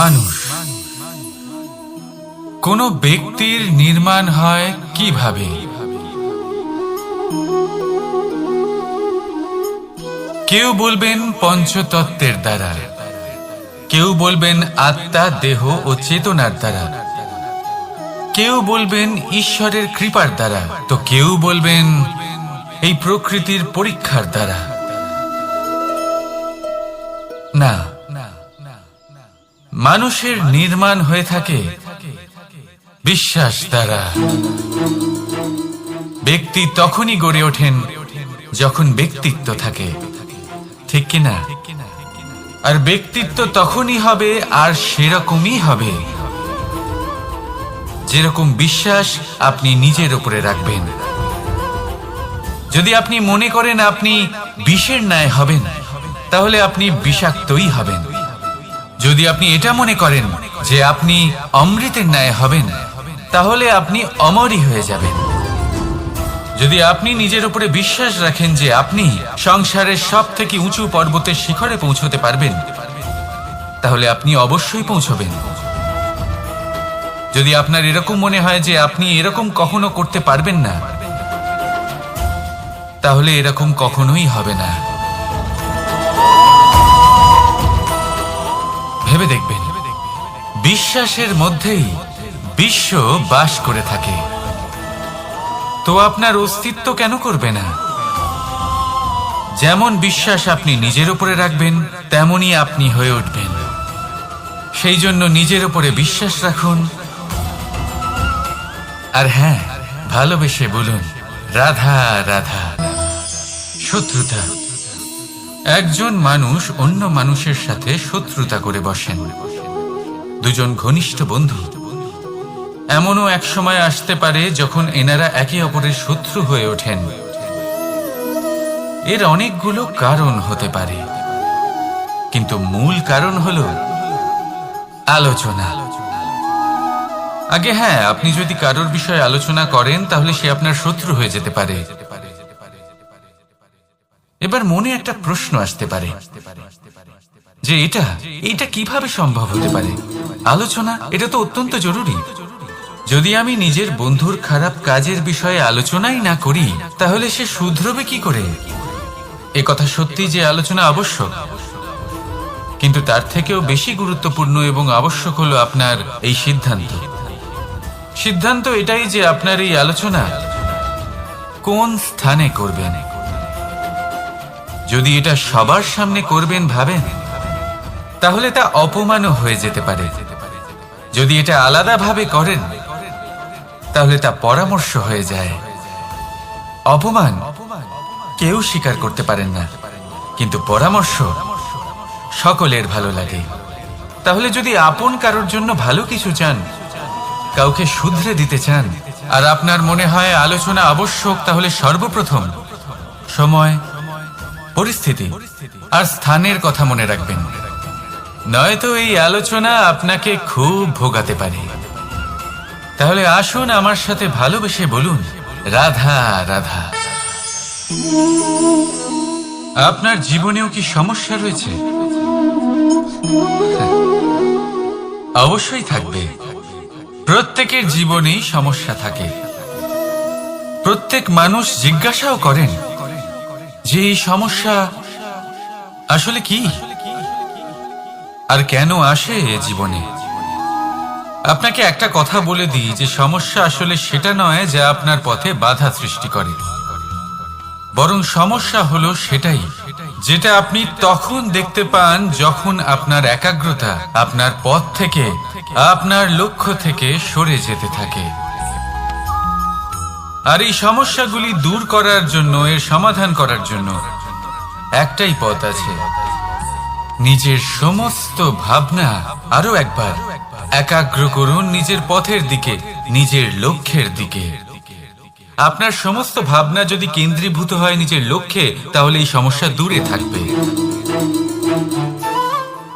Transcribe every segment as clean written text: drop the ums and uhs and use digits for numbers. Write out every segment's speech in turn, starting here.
মানুষ কোন ব্যক্তির নির্মাণ হয় কিভাবে? কেউ বলবেন পঞ্চতত্ত্বের দ্বারা, কেউ বলবেন আত্মা, দেহ ও চেতনার দ্বারা, কেউ বলবেন ঈশ্বরের কৃপার দ্বারা, তো কেউ বলবেন এই প্রকৃতির পরীক্ষার দ্বারা। না, মানুষের নির্মাণ হয়ে থাকে বিশ্বাস দ্বারা। ব্যক্তি তখনই গড়ে ওঠেন যখন ব্যক্তিত্ব থাকে, ঠিক কিনা? আর ব্যক্তিত্ব তখনই হবে আর সেরকমই হবে যেরকম বিশ্বাস আপনি নিজের উপরে রাখবেন। যদি আপনি মনে করেন আপনি বিষের ন্যায় হবেন, তাহলে আপনি বিষাক্তই হবেন। যদি আপনি এটা মনে করেন যে আপনি অমৃতের ন্যায় হবেন, তাহলে আপনি অমরই হয়ে যাবেন। যদি আপনি নিজের উপরে বিশ্বাস রাখেন যে আপনি সংসারের সব থেকে উঁচু পর্বতের শিখরে পৌঁছতে পারবেন, তাহলে আপনি অবশ্যই পৌঁছবেন। যদি আপনার এরকম মনে হয় যে আপনি এরকম কখনো করতে পারবেন না, তাহলে এরকম কখনোই হবে না। ভেবে দেখবেন, বিশ্বাসের মধ্যেই বিশ্ব বাস করে থাকে, তো আপনার অস্তিত্ব কেন করবে না? যেমন বিশ্বাস আপনি নিজের উপরে রাখবেন, তেমনই আপনি হয়ে উঠবেন। সেই জন্য নিজের উপরে বিশ্বাস রাখুন, আর হ্যাঁ, ভালোবেসে বলুন রাধা রাধা। শত্রুতা, একজন মানুষ অন্য মানুষের সাথে শত্রুতা করে বসেন। দুজন ঘনিষ্ঠ বন্ধু, এমনও এক সময় আসতে পারে যখন এনারা একে অপরের শত্রু হয়ে ওঠেন। এর অনেকগুলো কারণ হতে পারে, কিন্তু মূল কারণ হলো আলোচনা। আগে হ্যাঁ, আপনি যদি কারোর বিষয়ে আলোচনা করেন, তাহলে সে আপনার শত্রু হয়ে যেতে পারে। এবার মনে একটা প্রশ্ন আসতে পারে যে এটা কিভাবে সম্ভব হতে পারে? আলোচনা, এটা তো অত্যন্ত জরুরি। যদি আমি নিজের বন্ধুর খারাপ কাজের বিষয়ে আলোচনাই না করি, তাহলে সে শুধরবে কি করে? এ কথা সত্যি যে আলোচনা আবশ্যক, কিন্তু তার থেকেও বেশি গুরুত্বপূর্ণ এবং আবশ্যক হলো আপনার এই সিদ্ধান্ত এটাই যে আপনার এই আলোচনা কোন স্থানে করবেন। যদি এটা সবার সামনে করবেন ভাবেন, তাহলে তা অপমানও হয়ে যেতে পারে। যদি এটা আলাদাভাবে করেন, তাহলে তা পরামর্শ হয়ে যায়। অপমান কেউ স্বীকার করতে পারেন না, কিন্তু পরামর্শ সকলের ভালো লাগে। তাহলে যদি আপন কারোর জন্য ভালো কিছু চান, কাউকে শুধরে দিতে চান, আর আপনার মনে হয় আলোচনা আবশ্যক, তাহলে সর্বপ্রথম সময়, পরিস্থিতি আর স্থানের কথা মনে রাখবেন, নয়তো এই আলোচনা আপনাকে খুব ভোগাতে পারে। তাহলে আসুন আমার সাথে ভালোবেসে বলুন রাধা রাধা। আপনার জীবনেও কি সমস্যা রয়েছে? অবশ্যই থাকবে। প্রত্যেকের জীবনেই সমস্যা থাকে। প্রত্যেক মানুষ জিজ্ঞাসাও করেন যে এই সমস্যা আসলে কি আর কেন আসে এ জীবনে। আপনাকে একটা কথা বলে দিই যে সমস্যা আসলে সেটা নয় যা আপনার পথে বাধা সৃষ্টি করে, বরং সমস্যা হলো সেটাই যেটা আপনি তখন দেখতে পান যখন আপনার একাগ্রতা আপনার পথ থেকে, আপনার লক্ষ্য থেকে সরে যেতে থাকে। আর এই সমস্যাগুলি দূর করার জন্য, এর সমাধান করার জন্য একটাই পথ আছে। নিজের সমস্ত ভাবনা আরো একবার একাগ্র করুন নিজের পথের দিকে, নিজের লক্ষ্যের দিকে। আপনার সমস্ত ভাবনা যদি কেন্দ্রীভূত হয় নিজের লক্ষ্যে, তাহলে এই সমস্যা দূরে থাকবে।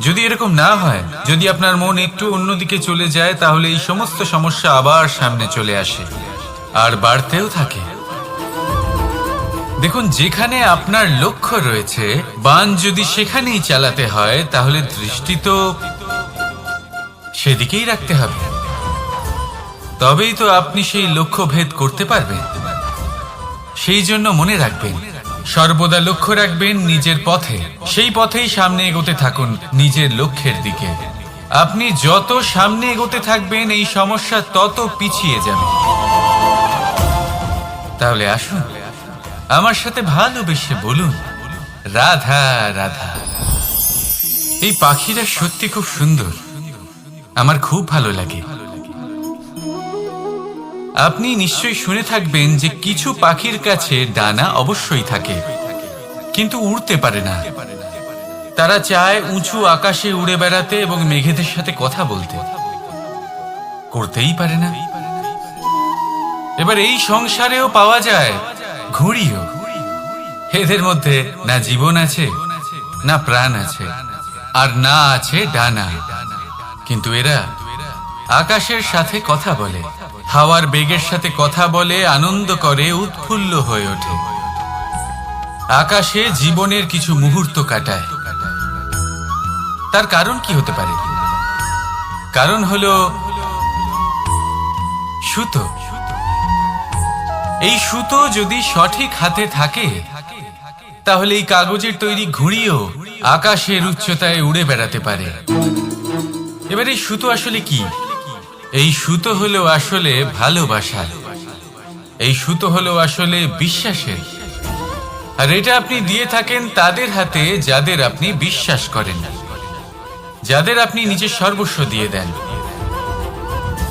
যদি এরকম না হয়, যদি আপনার মন একটু অন্যদিকে চলে যায়, তাহলে এই সমস্ত সমস্যা আবার সামনে চলে আসে আর বাড়তেও থাকে। দেখুন, যেখানে আপনার লক্ষ্য রয়েছে, বাণ যদি সেখানেই চালাতে হয়, তাহলে দৃষ্টি তো সেদিকেই রাখতে হবে। তবেই তো আপনি সেই লক্ষ্য ভেদ করতে পারবেন। সেই জন্য মনে রাখবেন, সর্বদা লক্ষ্য রাখবেন নিজের পথে, সেই পথেই সামনে এগোতে থাকুন নিজের লক্ষ্যের দিকে। আপনি যত সামনে এগোতে থাকবেন এই সমস্যা তত পিছিয়ে যাবে। তাহলে আসুন আমার সাথে ভালোবেসে বলুন, রাধা রাধা। এই পাখিরা সত্যি খুব সুন্দর, আমার খুব ভালো লাগে। আপনি নিশ্চয়ই শুনে থাকবেন যে কিছু পাখির কাছে ডানা অবশ্যই থাকে, কিন্তু উড়তে পারে না। তারা চায় উঁচু আকাশে উড়ে বেড়াতে এবং মেঘেদের সাথে কথা বলতে, করতেই পারে না। এবার এই সংসারেও পাওয়া যায় ঘুড়িও। এদের মধ্যে না জীবন আছে, না প্রাণ আছে, আর না আছে ডানা, কিন্তু এরা আকাশের সাথে কথা বলে, হাওয়ার বেগের সাথে কথা বলে, আনন্দ করে, উৎফুল্ল হয়ে ওঠে, আকাশে জীবনের কিছু মুহূর্ত কাটায়। তার কারণ কি হতে পারে? কারণ হলো সুতো। এই সুতো যদি সঠিক হাতে থাকে তাহলে এই কাগজের তৈরি ঘুড়িও আকাশের উচ্চতায় উড়ে বেড়াতে পারে। এবার এই সুতো আসলে কি? এই সুতো হলো আসলে ভালোবাসা, এই সুতো হলো আসলে বিশ্বাসের। আর এটা আপনি দিয়ে থাকেন তাদের হাতে যাদের আপনি বিশ্বাস করেন, যাদের আপনি নিজের সর্বস্ব দিয়ে দেন।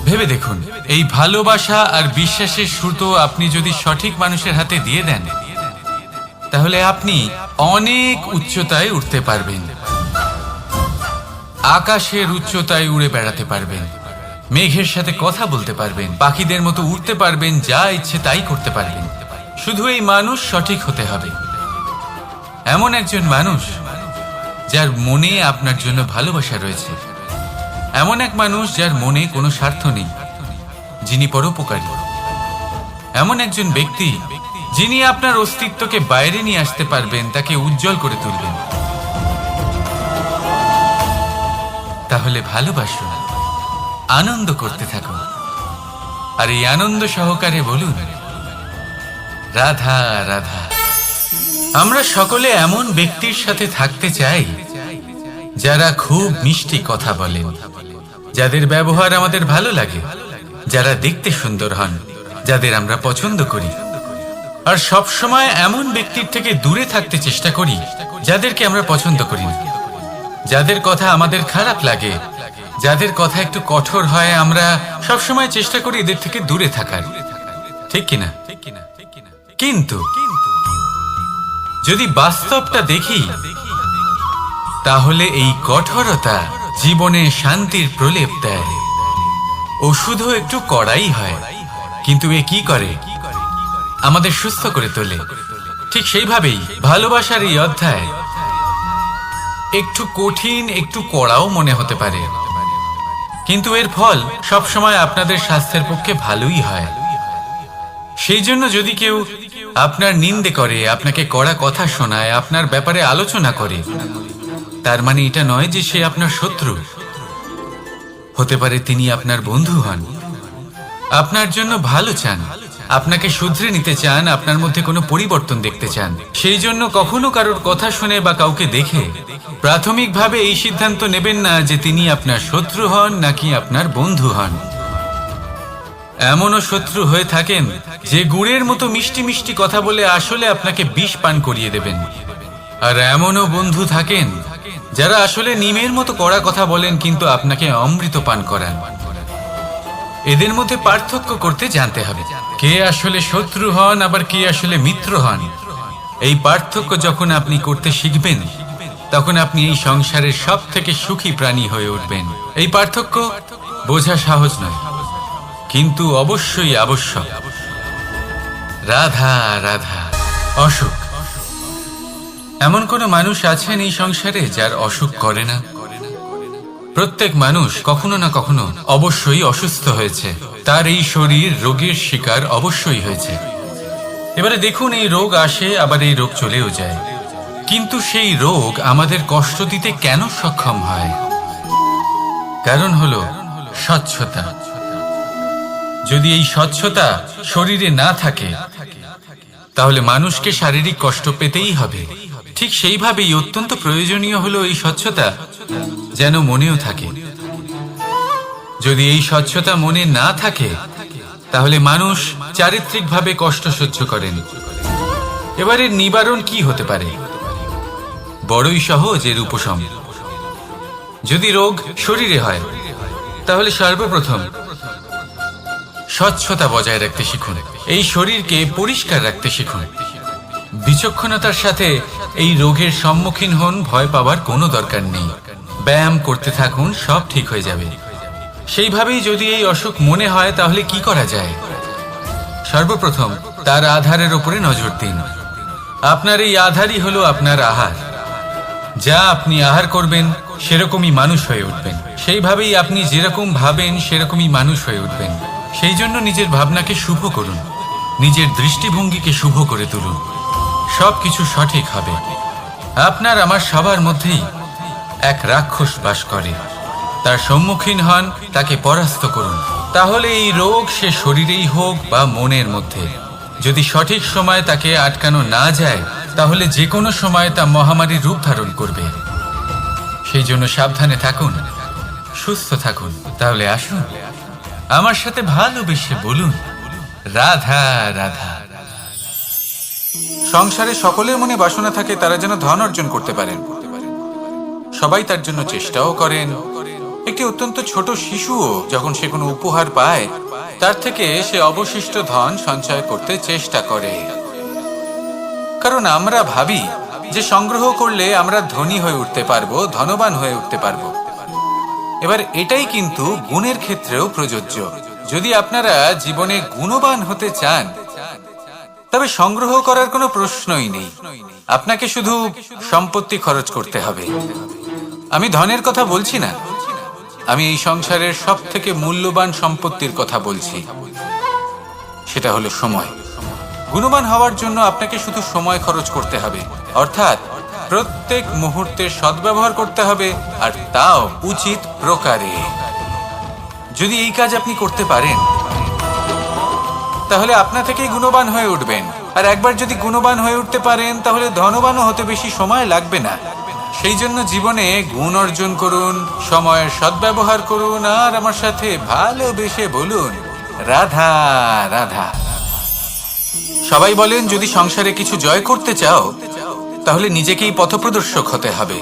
ভেবে দেখুন, এই ভালোবাসা আর বিশ্বাসের সুতো আপনি যদি সঠিক মানুষের হাতে দিয়ে দেন তাহলে আপনি অনেক উচ্চতায় উঠতে পারবেন, আকাশের উচ্চতায় উড়ে বেড়াতে পারবেন, মেঘের সাথে কথা বলতে পারবেন, পাখিদের মতো উড়তে পারবেন, যা ইচ্ছে তাই করতে পারবেন। শুধু এই মানুষ সঠিক হতে হবে, এমন একজন মানুষ যার মনে আপনার জন্য ভালোবাসা রয়েছে, এমন এক মানুষ যার মনে কোনো স্বার্থ নেই, যিনি পরোপকারী, এমন একজন ব্যক্তি যিনি আপনার অস্তিত্বকে বাইরে নিয়ে আসতে পারবেন, তাকে উজ্জ্বল করে তুলবেন। তাহলে ভালোবাসুন, আনন্দ করতে থাকুন, আর এই আনন্দ সহকারে বলুন, রাধা রাধা। আমরা সকলে এমন ব্যক্তির সাথে থাকতে চাই যারা খুব মিষ্টি কথা বলেন, যাদের ব্যবহার আমাদের ভালো লাগে, যারা দেখতে সুন্দর হন, যাদের আমরা পছন্দ করি। আর সব সময় এমন ব্যক্তির থেকে দূরে থাকতে চেষ্টা করি যাদেরকে আমরা পছন্দ করি না, যাদের কথা আমাদের খারাপ লাগে, যাদের কথা একটু কঠোর হয়। আমরা সব সময় চেষ্টা করি এদের থেকে দূরে থাকার, ঠিক কিনা? কিন্তু যদি বাস্তবটা দেখি তাহলে এই কঠোরতা জীবনে শান্তির প্রলেপ দেয়। ওষুধও একটু কড়াই হয়, কিন্তু এ কি করে? আমাদের সুস্থ করে তোলে। ঠিক সেইভাবেই ভালোবাসার এই অধ্যায় একটু কঠিন, একটু কড়াও মনে হতে পারে, কিন্তু এর ফল সবসময় আপনাদের স্বাস্থ্যের পক্ষে ভালোই হয়। সেই জন্য যদি কেউ আপনার নিন্দে করে, আপনাকে কড়া কথা শোনায়, আপনার ব্যাপারে আলোচনা করে, তার মানে এটা নয় যে সে আপনার শত্রু। হতে পারে তিনি আপনার বন্ধু হন, আপনার জন্য ভালো চান, আপনাকে শুধরে নিতে চান, আপনার মধ্যে কোনো পরিবর্তন দেখতে চান। সেই জন্য কখনো কারোর কথা শুনে বা কাউকে দেখে প্রাথমিকভাবে এই সিদ্ধান্ত নেবেন না যে তিনি আপনার শত্রু হন নাকি আপনার বন্ধু হন। এমনও শত্রু হয়ে থাকেন যে গুড়ের মতো মিষ্টি মিষ্টি কথা বলে আসলে আপনাকে বিষ পান করিয়ে দেবেন। আর এমনও বন্ধু থাকেন যারা আসলে নিমের মতো কড়া কথা বলেন কিন্তু আপনাকে অমৃত পান করান। এদের মধ্যে পার্থক্য করতে জানতে হবে, কে আসলে শত্রু হন আবার কে আসলে মিত্র হন। এই পার্থক্য যখন আপনি করতে শিখবেন তখন আপনি এই সংসারের সব থেকে সুখী প্রাণী হয়ে উঠবেন। এই পার্থক্য বোঝা সহজ নয়, কিন্তু অবশ্যই আবশ্যক। রাধা রাধা। অসুখ। এমন কোনো মানুষ আছেন এই সংসারে যার অসুখ করে না? প্রত্যেক মানুষ কখনো না কখনো অবশ্যই অসুস্থ হয়েছে, তার এই শরীর রোগের শিকার অবশ্যই হয়েছে। এবারে দেখুন, এই রোগ আসে আবার এই রোগ চলেও যায়, কিন্তু সেই রোগ আমাদের কষ্ট দিতে কেন সক্ষম হয়? কারণ হলো স্বচ্ছতা। যদি এই স্বচ্ছতা শরীরে না থাকে তাহলে মানুষকে শারীরিক কষ্ট পেতেই হবে। ঠিক সেইভাবেই অত্যন্ত প্রয়োজনীয় হলো এই স্বচ্ছতা যেন মনেও থাকে। যদি এই স্বচ্ছতা মনে না থাকে তাহলে মানুষ চারিত্রিকভাবে কষ্ট সহ্য করেন। এবারে নিবারণ কি হতে পারে? বড়ই সহজ এর উপশম। যদি রোগ শরীরে হয় তাহলে সর্বপ্রথম স্বচ্ছতা বজায় রাখতে শিখুন। এই শরীরকে পরিষ্কার রাখতে শিখুন। বিচক্ষণতার সাথে এই রোগের সম্মুখীন হন। ভয় পাওয়ার কোনো দরকার নেই। ব্যায়াম করতে থাকুন, সব ঠিক হয়ে যাবে। সেইভাবেই যদি এই অসুখ মনে হয় তাহলে কি করা যায়? সর্বপ্রথম তার আধারের উপরে নজর দিন। আপনার এই আধারই হলো আপনার আহার। যা আপনি আহার করবেন সেরকমই মানুষ হয়ে উঠবেন। সেইভাবেই আপনি যেরকম ভাবেন সেরকমই মানুষ হয়ে উঠবেন। সেই জন্য নিজের ভাবনাকে শুভ করুন, নিজের দৃষ্টিভঙ্গিকে শুভ করে তুলুন। সবকিছু সঠিক হবে। আপনার আমার সবার মধ্যেই এক রাক্ষস বাস করে। তার সম্মুখীন হন, তাকে পরাস্ত করুন। তাহলে এই রোগ সে শরীরেই হোক বা মনের মধ্যে, যদি সঠিক সময় তাকে আটকানো না যায় তাহলে যে কোনো সময় তা মহামারীর রূপ ধারণ করবে। সেই জন্য সাবধানে থাকুন, সুস্থ থাকুন। তাহলে আসুন আমার সাথে ভালোবেসে বলুন, রাধা রাধা। সংসারে সকলের মনে বাসনা থাকে তারা যেন ধন অর্জন করতে পারেন। সবাই তার জন্য চেষ্টাও করেন। একটি অত্যন্ত ছোট শিশুও যখন সে কোনো উপহার পায় তার থেকে সে অবশিষ্ট ধন সঞ্চয় করতে চেষ্টা করে। কারণ আমরা ভাবি যে সংগ্রহ করলে আমরা ধনী হয়ে উঠতে পারবো, ধনবান হয়ে উঠতে পারবো। এবার এটাই কিন্তু গুণের ক্ষেত্রেও প্রযোজ্য। যদি আপনারা জীবনে গুণবান হতে চান তবে সংগ্রহ করার কোনো প্রশ্নই নেই। আপনাকে শুধু সম্পত্তি খরচ করতে হবে। আমি ধনের কথা বলছি না, আমি এই সংসারের সব থেকে মূল্যবান সম্পত্তির কথা বলছি। সেটা হলো সময়। গুণবান হওয়ার জন্য আপনাকে শুধু সময় খরচ করতে হবে, অর্থাৎ প্রত্যেক মুহূর্তের সদ্ব্যবহার করতে হবে, আর তাও উচিত প্রকারে। যদি এই কাজ আপনি করতে পারেন তাহলে আপনা থেকেই গুণবান হয়ে উঠবেন। আর একবার যদি গুণবান হয়ে উঠতে পারেন তাহলে ধনবানও হতে বেশি সময় লাগবে না। সেই জন্য জীবনে গুণ অর্জন করুন, সময়ের সদ্ব্যবহার করুন, আর আমার সাথে ভালোবেসে বলুন, রাধা রাধা। সবাই বলেন যদি সংসারে কিছু জয় করতে চাও তাহলে নিজেকেই পথপ্রদর্শক হতে হবে।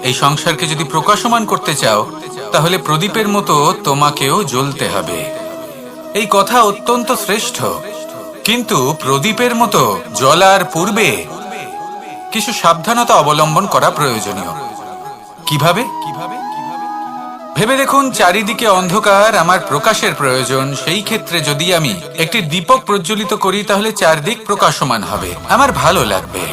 এই সংসারকে যদি প্রকাশমান করতে চাও তাহলে প্রদীপের মতো তোমাকেও জ্বলতে হবে। এই কথা অত্যন্ত শ্রেষ্ঠ, কিন্তু প্রদীপের মতো জ্বলার পূর্বে কিছু সাবধানতা অবলম্বন করা প্রয়োজনীয়। কিভাবে? ভেবে দেখুন, চারিদিকে অন্ধকার, আমার প্রকাশের প্রয়োজন। সেই ক্ষেত্রে যদি আমি একটি দীপক প্রজ্বলিত করি তাহলে চারদিক প্রকাশমান হবে, আমার ভালো লাগবে।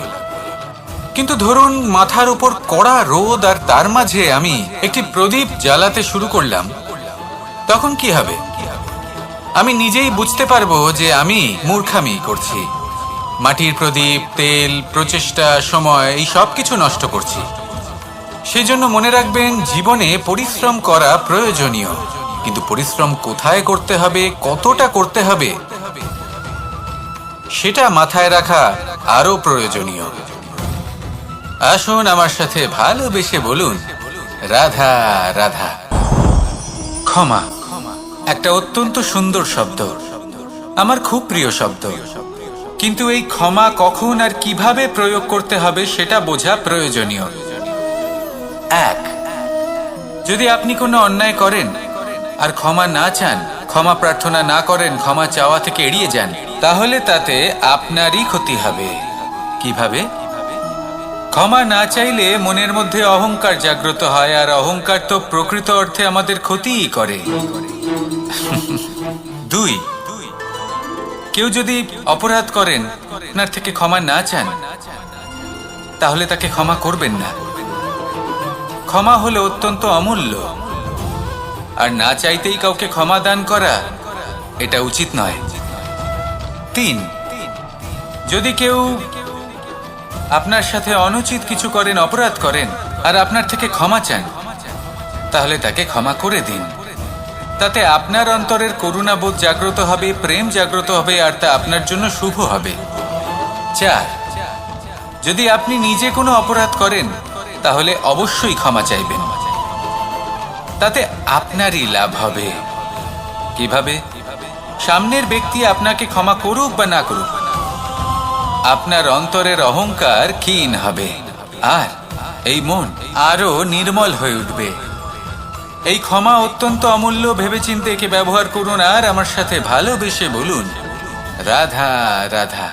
কিন্তু ধরুন মাথার উপর কড়া রোদ আর তার মাঝে আমি একটি প্রদীপ জ্বালাতে শুরু করলাম, তখন কি হবে? আমি নিজেই বুঝতে পারবো যে আমি মূর্খামি করছি। মাটির প্রদীপ, তেল, প্রচেষ্টা, সময়, এই সব কিছু নষ্ট করছি। সেই জন্য মনে রাখবেন, জীবনে পরিশ্রম করা প্রয়োজনীয়, কিন্তু পরিশ্রম কোথায় করতে হবে, কতটা করতে হবে, সেটা মাথায় রাখা আরো প্রয়োজনীয়। আসুন আমার সাথে ভালোবেসে বলুন, রাধা রাধা। ক্ষমা একটা অত্যন্ত সুন্দর শব্দ, আমার খুব প্রিয় শব্দ। কিন্তু এই ক্ষমা কখন আর কিভাবে প্রয়োগ করতে হবে সেটা বোঝা প্রয়োজনীয়। এক, যদি আপনি কোনো অন্যায় করেন আর ক্ষমা না চান, ক্ষমা প্রার্থনা না করেন, ক্ষমা চাওয়া থেকে এড়িয়ে যান, তাহলে তাতে আপনারই ক্ষতি হবে। কিভাবে? ক্ষমা না চাইলে মনের মধ্যে অহংকার জাগ্রত হয়, আর অহংকার তো প্রকৃত অর্থে আমাদের ক্ষতিই করে। দুই, কেউ যদি অপরাধ করেন, আপনার থেকে ক্ষমা না চান, তাহলে তাকে ক্ষমা করবেন না। ক্ষমা হলো অত্যন্ত অমূল্য, আর না চাইতেই কাউকে ক্ষমা দান করা এটা উচিত নয়। তিন, যদি কেউ আপনার সাথে অনুচিত কিছু করেন, অপরাধ করেন, আর আপনার থেকে ক্ষমা চান, তাহলে তাকে ক্ষমা করে দিন। তাতে আপনার অন্তরের করুণাবোধ জাগ্রত হবে, প্রেম জাগ্রত হবে, আর তা আপনার জন্য শুভ হবে। 4, যদি আপনি নিজে কোনো অপরাধ করেন তাহলে অবশ্যই ক্ষমা চাইবেন, তাতে আপনারই লাভ হবে। কিভাবে? সামনের ব্যক্তি আপনাকে ক্ষমা করুক বা না করুক, আপনার অন্তরের অহংকার ক্ষীণ হবে, আর এই মন আরো নির্মল হয়ে উঠবে। এই ক্ষমা অত্যন্ত অমূল্য, ভেবেচিন্তে একে ব্যবহার করুন আর আমার সাথে ভালোবেসে বলুন, রাধা রাধা।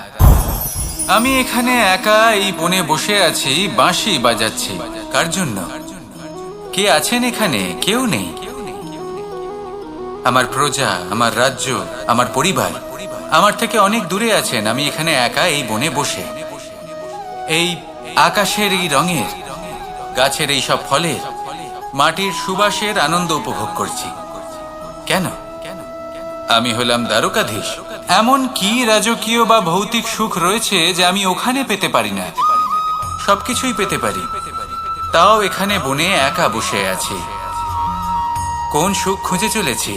আমি এখানে একা এই বনে বসে আছি, বাঁশি বাজাচ্ছি। কার জন্য? কে আছেন এখানে? কেউ নেই। আমার প্রজা, আমার রাজ্য, আমার পরিবার আমার থেকে অনেক দূরে আছেন। আমি এখানে একা এই বনে বসে এই আকাশের এই রঙের, গাছের এই সব ফলের, মাটির সুবাসের আনন্দ উপভোগ করছি। কেন? আমি হলাম দ্বারকাধীশ। এমন কি রাজকীয় বা ভৌতিক সুখ রয়েছে যে আমি ওখানে পেতে পারি না? সবকিছুই পেতে পারি, তাও এখানে বনে একা বসে আছি। কোন সুখ খুঁজে চলেছি?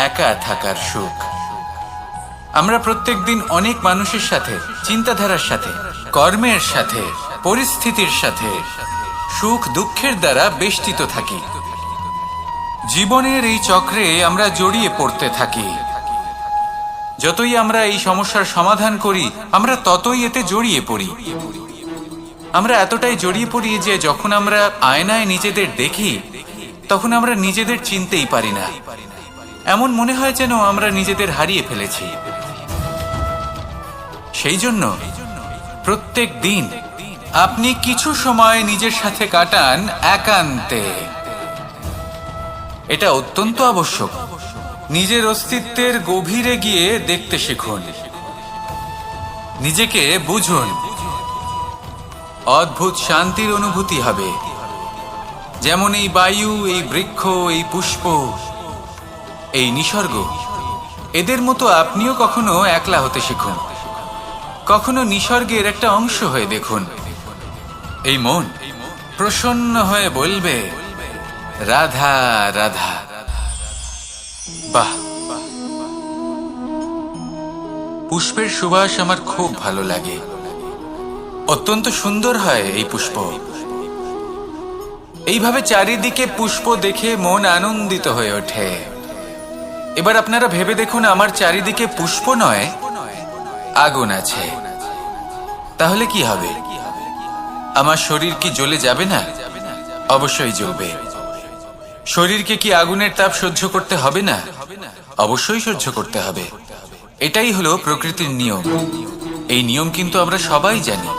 একা থাকার সুখ। আমরা প্রত্যেকদিন অনেক মানুষের সাথে, চিন্তাধারার সাথে, কর্মের সাথে, পরিস্থিতির সাথে, সুখ দুঃখের দ্বারা বেষ্টিত থাকি। জীবনের এই চক্রে আমরা জড়িয়ে পড়তে থাকি। যতই আমরা এই সমস্যার সমাধান করি, আমরা ততই এতে জড়িয়ে পড়ি। আমরা এতটাই জড়িয়ে পড়ি যে যখন আমরা আয়নায় নিজেদের দেখি, তখন আমরা নিজেদের চিনতেই পারি না। এমন মনে হয় যেন আমরা নিজেদের হারিয়ে ফেলেছি। সেই জন্য প্রত্যেক দিন আপনি কিছু সময় নিজের সাথে কাটান একান্তে। এটা অত্যন্ত আবশ্যক। নিজের অস্তিত্বের গভীরে গিয়ে দেখতে শিখুন, নিজেকে বুঝুন। অদ্ভুত শান্তির অনুভূতি হবে। যেমন এই বায়ু, এই বৃক্ষ, এই পুষ্প, এই নিসর্গ, এদের মতো আপনিও কখনো একলা হতে শিখুন। কখনো নিসর্গের একটা অংশ হয়ে দেখুন। এই মন প্রসন্ন হয়ে বলবে, রাধা রাধা। বাহ, পুষ্পের সুবাস আমার খুব ভালো লাগে। অত্যন্ত সুন্দর হয় এই পুষ্প। এইভাবে চারিদিকে পুষ্প দেখে মন আনন্দিত হয়ে ওঠে। এবার আপনারা ভেবে দেখুন, আমার চারিদিকে পুষ্প নয়, আগুন আছে। তাহলে কি হবে? আমার শরীর কি জ্বলে যাবে না? অবশ্যই জ্বলবে। শরীরকে কি আগুনের তাপ সহ্য করতে হবে না? অবশ্যই সহ্য করতে হবে। এটাই হলো প্রকৃতির নিয়ম। এই নিয়ম কিন্তু আমরা সবাই জানি,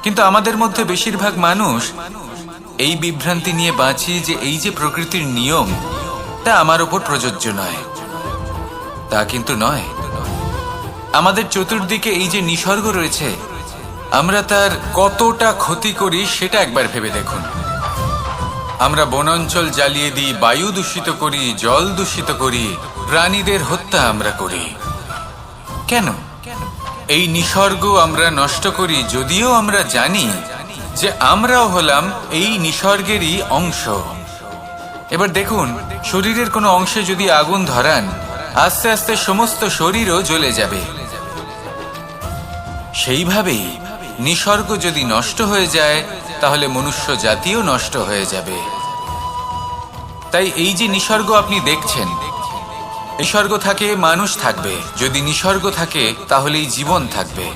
কিন্তু আমাদের মধ্যে বেশিরভাগ মানুষ এই বিভ্রান্তি নিয়ে বাঁচি যে এই যে প্রকৃতির নিয়ম, তা আমার উপর প্রযোজ্য নয়। তা কিন্তু নয়। আমাদের চতুর্দিকে এই যে নিসর্গ রয়েছে, আমরা তার কতটা ক্ষতি করি সেটা একবার ভেবে দেখুন। আমরা বনাঞ্চল জ্বালিয়ে দিই, বায়ু দূষিত করি, জল দূষিত করি, প্রাণীদের হত্যা আমরা করি। কেন? এই নিসর্গ আমরা নষ্ট করি, যদিও আমরা জানি যে আমরাও হলাম এই নিসর্গেরই অংশ। এবার দেখুন, শরীরের কোনো অংশে যদি আগুন ধরান, আস্তে আস্তে সমস্ত শরীরও জ্বলে যাবে। সেইভাবেই নিসর্গ যদি নষ্ট হয়ে যায়, তাহলে মনুষ্য জাতিও নষ্ট হয়ে যাবে। তাই এই যে নিসর্গ আপনি দেখছেন, নিসর্গ থাকে মানুষ থাকবে। যদি নিসর্গ থাকে তাহলেই জীবন থাকবে।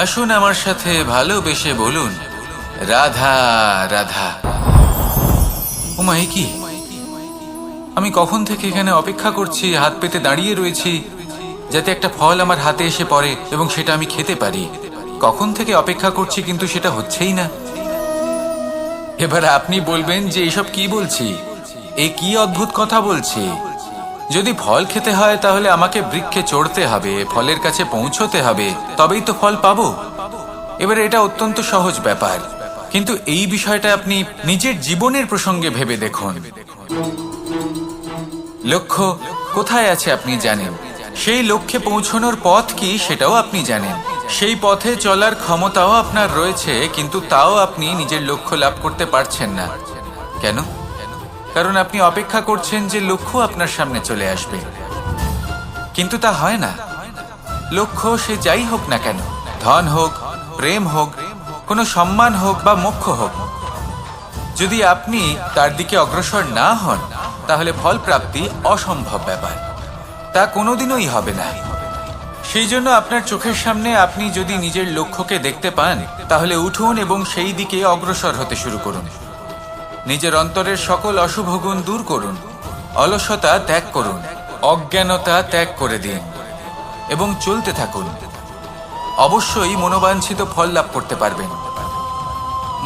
আসুন আমার সাথে ভালোবেসে বলুন, রাধা রাধা। ওমা, এ কি? আমি কখন থেকে এখানে অপেক্ষা করছি, হাত পেতে দাঁড়িয়ে রয়েছি যাতে একটা ফল আমার হাতে এসে পড়ে এবং সেটা আমি খেতে পারি। কখন থেকে অপেক্ষা করছি, কিন্তু সেটা হচ্ছেই না। এবার আপনি বলবেন যে এসব কি বলছি, এ কি অদ্ভুত কথা বলছি। যদি ফল খেতে হয় তাহলে আমাকে বৃক্ষে চড়তে হবে, ফলের কাছে পৌঁছতে হবে, তবেই তো ফল পাবো। এবার এটা অত্যন্ত সহজ ব্যাপার, কিন্তু এই বিষয়টা আপনি নিজের জীবনের প্রসঙ্গে ভেবে দেখুন। লক্ষ্য কোথায় আছে আপনি জানেন, সেই লক্ষ্যে পৌঁছানোর পথ কি সেটাও আপনি জানেন, সেই পথে চলার ক্ষমতাও আপনার রয়েছে, কিন্তু তাও আপনি নিজের লক্ষ্য লাভ করতে পারছেন না। কেন? কারণ আপনি অপেক্ষা করছেন যে লক্ষ্য আপনার সামনে চলে আসবে, কিন্তু তা হয় না। লক্ষ্য সে যাই হোক না কেন, ধন হোক, প্রেম হোক, কোনো সম্মান হোক বা মোক্ষ হোক, যদি আপনি তার দিকে অগ্রসর না হন তাহলে ফল প্রাপ্তি অসম্ভব ব্যাপার, তা কোনোদিনই হবে না। সেই জন্য আপনার চোখের সামনে আপনি যদি নিজের লক্ষ্যকে দেখতে পান তাহলে উঠুন এবং সেই দিকে অগ্রসর হতে শুরু করুন। নিজের অন্তরের সকল অশুভ গুণ দূর করুন, অলসতা ত্যাগ করুন, অজ্ঞানতা ত্যাগ করে দিন এবং চলতে থাকুন। অবশ্যই মনোবাঞ্ছিত ফল লাভ করতে পারবেন।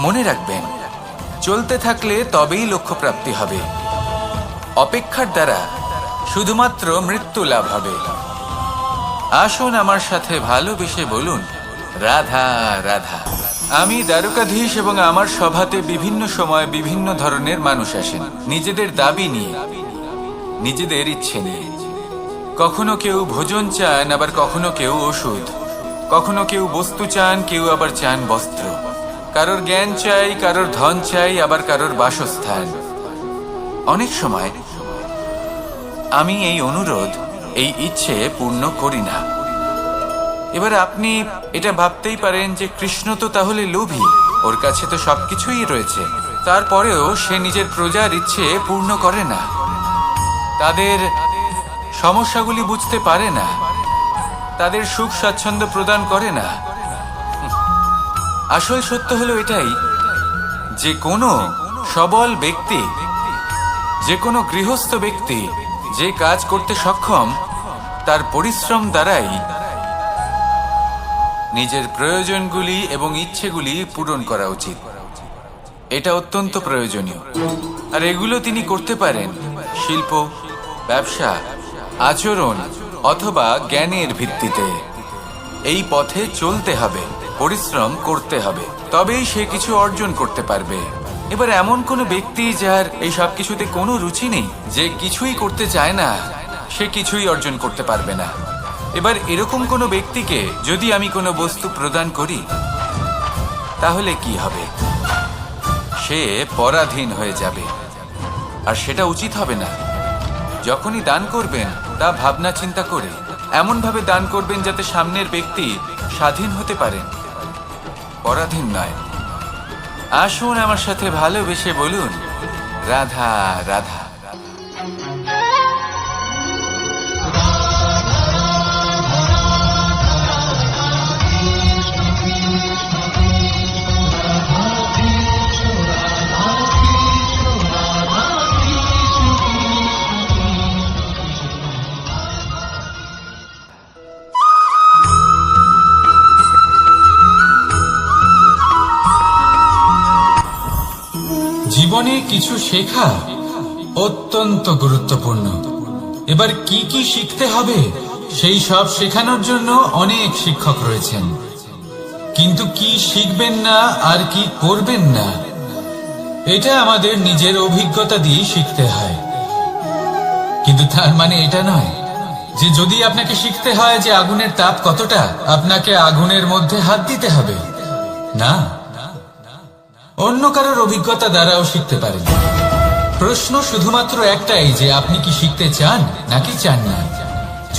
মনে রাখবেন, চলতে থাকলে তবেই লক্ষ্য প্রাপ্তি হবে। অপেক্ষার দ্বারা শুধুমাত্র মৃত্যু লাভ হবে। আসুন আমার সাথে ভালোবেসে বলুন, রাধা রাধা। আমি দ্বারকাধীশ এবং আমার সভাতে বিভিন্ন সময় বিভিন্ন ধরনের মানুষ আসেন, নিজেদের দাবি নিয়ে, নিজেদের ইচ্ছে নিয়ে। কখনো কেউ ভোজন চান, আবার কখনো কেউ ওষুধ, কখনো কেউ বস্তু চান, কেউ আবার চান বস্ত্র। কারোর জ্ঞান চাই, কারোর ধন চাই, আবার কারোর বাসস্থান। অনেক সময় আমি এই অনুরোধ, এই ইচ্ছে পূর্ণ করি না। এবার আপনি এটা ভাবতেই পারেন যে কৃষ্ণ তো তাহলে লোভী, ওর কাছে তো সবকিছুই রয়েছে, তারপরেও সে নিজের প্রজার ইচ্ছে পূর্ণ করে না, তাদের সমস্যাগুলি বুঝতে পারে না, তাদের সুখ স্বাচ্ছন্দ্য প্রদান করে না। আসল সত্য হলো এটাই যে কোনো সবল ব্যক্তি, যে কোনো গৃহস্থ ব্যক্তি যে কাজ করতে সক্ষম, তার পরিশ্রম দ্বারাই নিজের প্রয়োজনগুলি এবং ইচ্ছেগুলি পূরণ করা উচিত। এটা অত্যন্ত প্রয়োজনীয়। আর এগুলো তিনি করতে পারেন শিল্প, ব্যবসা, আচরণ অথবা জ্ঞানের ভিত্তিতে। এই পথে চলতে হবে, পরিশ্রম করতে হবে, তবেই সে কিছু অর্জন করতে পারবে। এবার এমন কোনো ব্যক্তি যার এই সব কিছুতে কোনো রুচি নেই, যে কিছুই করতে চায় না, সে কিছুই অর্জন করতে পারবে না। এবার এরকম কোনো ব্যক্তিকে যদি আমি কোনো বস্তু প্রদান করি তাহলে কি হবে? সে পরাধীন হয়ে যাবে, আর সেটা উচিত হবে না। যখনই দান করবেন তা ভাবনা চিন্তা করে এমনভাবে দান করবেন যাতে সামনের ব্যক্তি স্বাধীন হতে পারেন, পরাধীন নয়। আসুন আমার সাথে ভালোবেসে বলুন, রাধা রাধা। জীবনে কিছু শেখা অত্যন্ত গুরুত্বপূর্ণ। এবার কি কি শিখতে হবে সেই সব শেখানোর জন্য অনেক শিক্ষক রয়েছেন, কিন্তু কি শিখবেন না আর কি করবেন না এটা আমাদের নিজের অভিজ্ঞতা দিয়ে শিখতে হয়। কিন্তু তার মানে এটা নয় যে যদি আপনাকে শিখতে হয় যে আগুনের তাপ কতটা, আপনাকে আগুনের মধ্যে হাত দিতে হবে। না, অন্য কারোর অভিজ্ঞতা দ্বারাও শিখতে পারেন। প্রশ্ন শুধুমাত্র একটাই যে আপনি কি শিখতে চান নাকি চান না।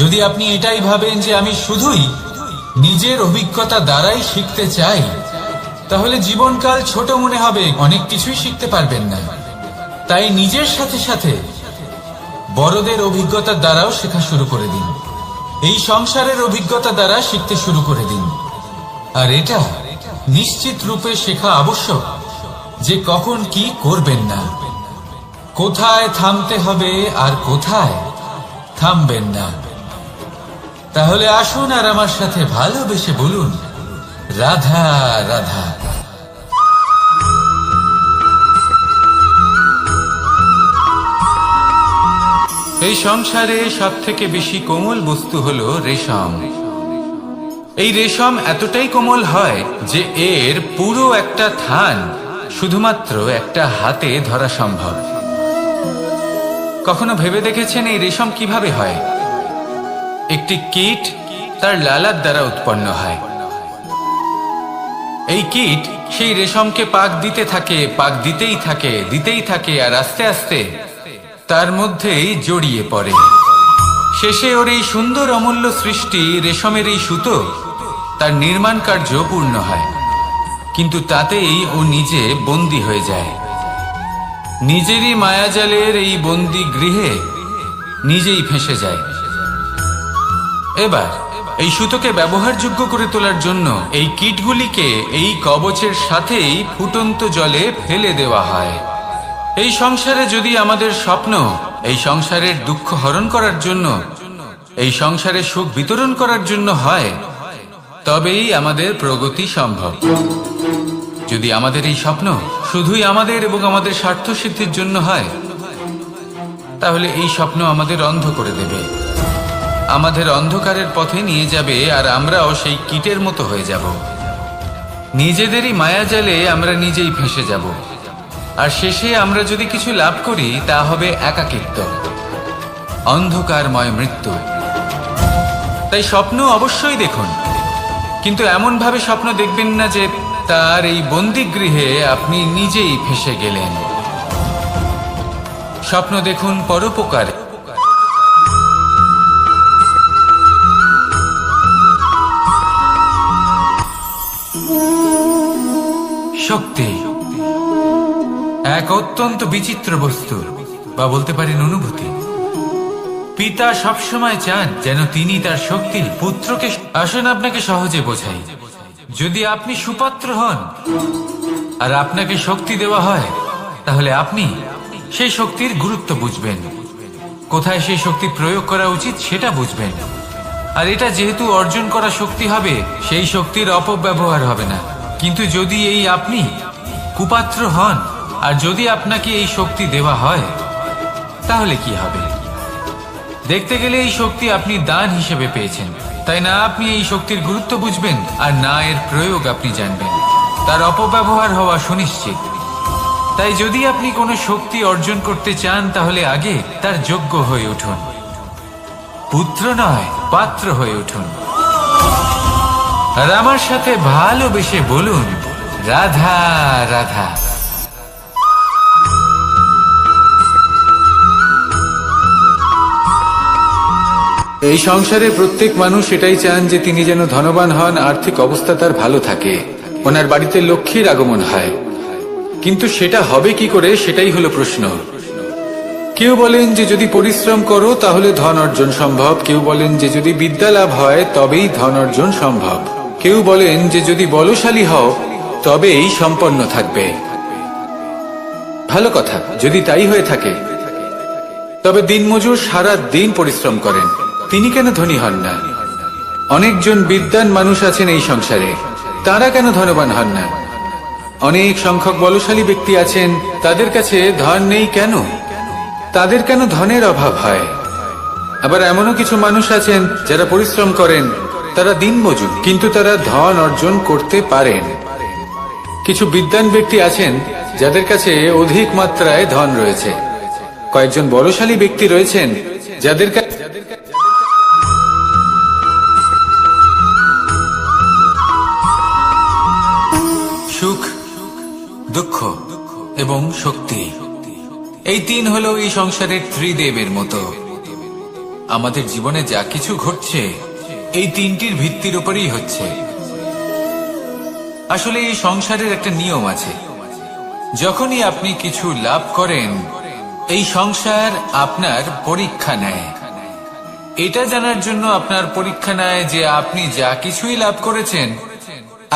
যদি আপনি এটাই ভাবেন যে আমি শুধুই নিজের অভিজ্ঞতা দ্বারাই শিখতে চাই, তাহলে জীবনকাল ছোট মনে হবে, অনেক কিছুই শিখতে পারবেন না। তাই নিজের সাথে সাথে বড়দের অভিজ্ঞতার দ্বারাও শেখা শুরু করে দিন। এই সংসারের অভিজ্ঞতা দ্বারা শিখতে শুরু করে দিন। আর এটা নিশ্চিত রূপে শেখা আবশ্যক যে কখন কি করবেন না, কোথায় থামতে হবে আর কোথায় থামবেন না। তাহলে আসুন আর আমার সাথে ভালোবেসে বলুন, রাধা রাধা। এই সংসারে সব থেকে বেশি কোমল বস্তু হলো রেশম। এই রেশম এতটাই কোমল হয় যে এর পুরো একটা থান শুধুমাত্র একটা হাতে ধরা সম্ভব। কখনো ভেবে দেখেছেন এই রেশম কিভাবে হয়? একটি কীট তার লালার দ্বারা উৎপন্ন হয়। এই কীট সেই রেশমকে পাক দিতে থাকে, পাক দিতেই থাকে আর আস্তে আস্তে তার মধ্যেই জড়িয়ে পড়ে। শেষে ওর এই সুন্দর অমূল্য সৃষ্টি রেশমের এই সুতো তার নির্মাণ কার্য পূর্ণ হয়, কিন্তু তাতেই ও নিজে বন্দী হয়ে যায়। নিজেরই মায়াজালের এই বন্দী গৃহে নিজেই ফেঁসে যায়। এবার এই সুতোকে ব্যবহারযোগ্য করে তোলার জন্য এই কীটগুলিকে এই কবচের সাথেই ফুটন্ত জলে ফেলে দেওয়া হয়। এই সংসারে যদি আমাদের স্বপ্ন এই সংসারের দুঃখ হরণ করার জন্য, এই সংসারে সুখ বিতরণ করার জন্য হয়, তবেই আমাদের প্রগতি সম্ভব। যদি আমাদের এই স্বপ্ন শুধুই আমাদের এবং আমাদের স্বার্থ সিদ্ধির জন্য হয়, তাহলে এই স্বপ্ন আমাদের অন্ধ করে দেবে, আমাদের অন্ধকারের পথে নিয়ে যাবে, আর আমরাও সেই কীটের মতো হয়ে যাব। নিজেদেরই মায়াজালে আমরা নিজেই ফেঁসে যাব, আর শেষে আমরা যদি কিছু লাভ করি তা হবে একাকিত্ব, অন্ধকারময় মৃত্যু। তাই স্বপ্ন অবশ্যই দেখুন, কিন্তু এমন ভাবে স্বপ্ন দেখবেন না যে তার এই বন্দিগৃহে আপনি নিজেই ফেঁসে গেলেন। স্বপ্ন দেখুন পরোপকারে। শক্তি এক অত্যন্ত বিচিত্র বস্তু, বা বলতে পারেন অনুভূতি। পিতা সবসময় চান যেন তিনি তার শক্তি পুত্রকে। আসুন আপনাকে সহজে বোঝাই। যদি আপনি সুপাত্র হন আর আপনাকে শক্তি দেওয়া হয়, তাহলে আপনি সেই শক্তির গুরুত্ব বুঝবেন, কোথায় সেই শক্তি প্রয়োগ করা উচিত সেটা বুঝবেন। আর এটা যেহেতু অর্জন করা শক্তি হবে, সেই শক্তির অপব্যবহার হবে না। কিন্তু যদি এই আপনি কুপাত্র হন আর যদি আপনাকে এই শক্তি দেওয়া হয়, তাহলে কি হবে? দেখতে গেলে এই শক্তি আপনি দান হিসেবে পেয়েছেন, তাই না আপনি এই শক্তির গুরুত্ব বুঝবেন আর না এর প্রয়োগ আপনি জানবেন। তার অপব্যবহার হওয়া সুনিশ্চিত। তাই যদি আপনি কোনো শক্তি অর্জন করতে চান, তাহলে আগে তার যোগ্য হয়ে উঠুন, পুত্র নয় পাত্র হয়ে উঠুন। আর আমার সাথে ভালোবেসে বলুন, রাধা রাধা। এই সংসারে প্রত্যেক মানুষ এটাই চান যে তিনি যেন ধনবান হন, আর্থিক অবস্থা তার ভালো থাকে, ওনার বাড়িতে লক্ষ্মীর আগমন হয়। কিন্তু সেটা হবে কি করে, সেটাই হলো প্রশ্ন। কেউ বলেন যে যদি পরিশ্রম করো তাহলে ধন অর্জন সম্ভব, কেউ বলেন যে যদি বিদ্যা লাভ হয় তবেই ধন অর্জন সম্ভব, কেউ বলেন যে যদি বলশালী হও তবেই সম্পন্ন থাকবে। ভালো কথা, যদি তাই হয়ে থাকে, তবে দিনমজুর সারা দিন পরিশ্রম করেন, তিনি কেন ধনী হন না? অনেকজন বিদ্বান মানুষ আছেন এই সংসারে, তারা কেন ধনবান হন না? অনেক সংখ্যক বলশালী ব্যক্তি আছেন, তাদের কাছে ধন নেই কেন? তাদের কেন ধনের অভাব হয়? আবার এমনও কিছু মানুষ আছেন যারা পরিশ্রম করেন, তারা দিনমজুর, কিন্তু তারা ধন অর্জন করতে পারেন। কিছু বিদ্বান ব্যক্তি আছেন যাদের কাছে অধিক মাত্রায় ধন রয়েছে। কয়েকজন বলশালী ব্যক্তি রয়েছেন যাদের কাছে সুখ, দুঃখ এবং শক্তি, এই তিন হলো এই সংসারের ত্রিদেবের মতো। আমাদের জীবনে যা কিছু ঘটছে এই তিনটির ভিত্তির উপরেই হচ্ছে। আসলে এই সংসারের একটা নিয়ম আছে, যখনই আপনি কিছু লাভ করেন, এই সংসার আপনার পরীক্ষা নেয়। এটা জানার জন্য আপনার পরীক্ষা নেয় যে আপনি যা কিছুই লাভ করেছেন,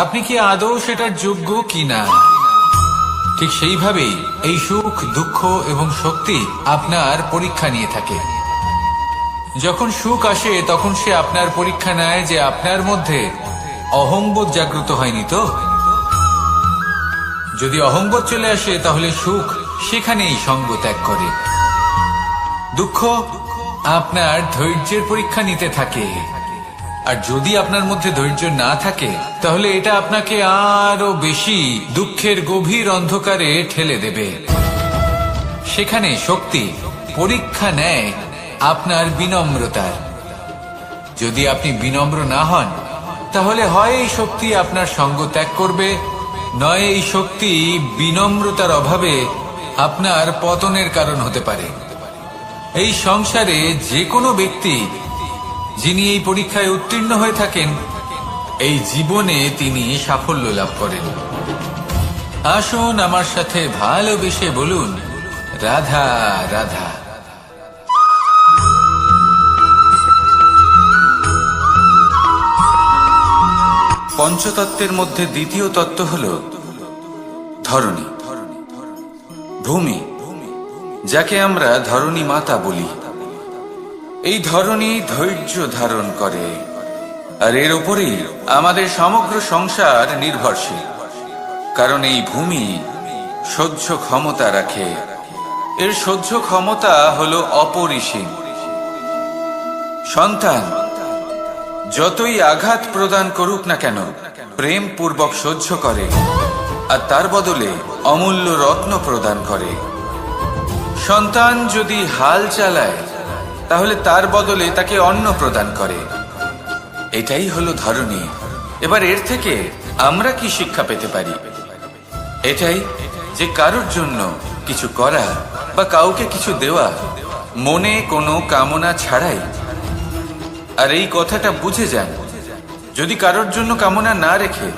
আপনি কি আদৌ সেটার যোগ্য কিনা। ঠিক সেইভাবেই এই সুখ, দুঃখ এবং শক্তি আপনার পরীক্ষা নিয়ে থাকে। যখন সুখ আসে তখন সে আপনার পরীক্ষা নেয় যে আপনার মধ্যে অহংবোধ জাগ্রত হয়নি তো। যদি অহংবোধ চলে আসে তাহলে সুখ সেখানেই সঙ্গ ত্যাগ করে। দুঃখ আপনার ধৈর্যের পরীক্ষা নিতে থাকে, আর যদি আপনার মধ্যে ধৈর্য না থাকে তাহলে এটা আপনাকে আরো বেশি দুঃখের গভীর অন্ধকারে ঠেলে দেবে। সেখানে শক্তি পরীক্ষা নেয় আপনার বিনম্রতার। যদি আপনি বিনম্র না হন তাহলে হয় এই শক্তি আপনার সঙ্গ ত্যাগ করবে, নয় এই শক্তি বিনম্রতার অভাবে আপনার পতনের কারণ হতে পারে। এই সংসারে যে কোনো ব্যক্তি যিনি এই পরীক্ষায় উত্তীর্ণ হয়ে থাকেন, এই জীবনে তিনি সাফল্য লাভ করেন। আসুন আমার সাথে ভালোবেসে বলুন, রাধা রাধা। পঞ্চতত্ত্বের মধ্যে দ্বিতীয় তত্ত্ব হল ধরণী, ভূমি, যাকে আমরা ধরণী মাতা বলি। এই ধরণী ধৈর্য ধারণ করে, আর এর উপরেই আমাদের সমগ্র সংসার নির্ভরশীল। কারণ এই ভূমি সহ্য ক্ষমতা রাখে, এর সহ্য ক্ষমতা হল অপরিসীম। সন্তান যতই আঘাত প্রদান করুক না কেন, প্রেম পূর্বক সহ্য করে, আর তার বদলে অমূল্য রত্ন প্রদান করে। সন্তান যদি হাল চালায়, তাহলে তার বদলে তাকে অন্ন প্রদান করে। এটাই হলো ধরণী। এবার এর থেকে আমরা কি শিক্ষা পেতে পারি? এটাই যে কারোর জন্য কিছু করা বা কাউকে কিছু দেওয়া মনে কোনো কামনা ছাড়াই। আর এই কথাটা বুঝে যান, যদি কারোর জন্য কামনা না রেখে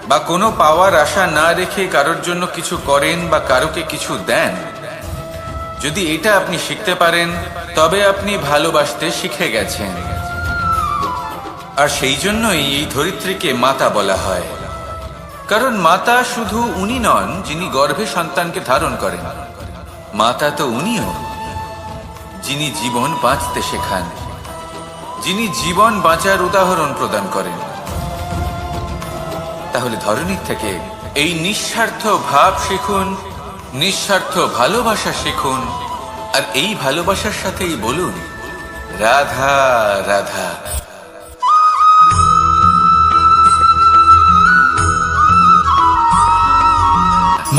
বা কোনো পাওয়ার আশা না রেখে কারোর জন্য কিছু করেন বা কারোকে কিছু দেন, যদি এটা আপনি শিখতে পারেন, তবে আপনি ভালোবাসতে শিখে গেছেন। আর সেই জন্যই এই ধরিত্রীকে মাতা বলা হয়। কারণ মাতা শুধু উনি নন যিনি গর্ভে সন্তানকে ধারণ করেন, মাতা তো উনিও যিনি জীবন বাঁচতে শেখান, যিনি জীবন বাঁচার উদাহরণ প্রদান করেন। তাহলে ধরণীর থেকে এই নিঃস্বার্থ ভাব শিখুন, নিঃস্বার্থ ভালোবাসা শিখুন, আর এই ভালোবাসার সাথেই বলুন, রাধা রাধা।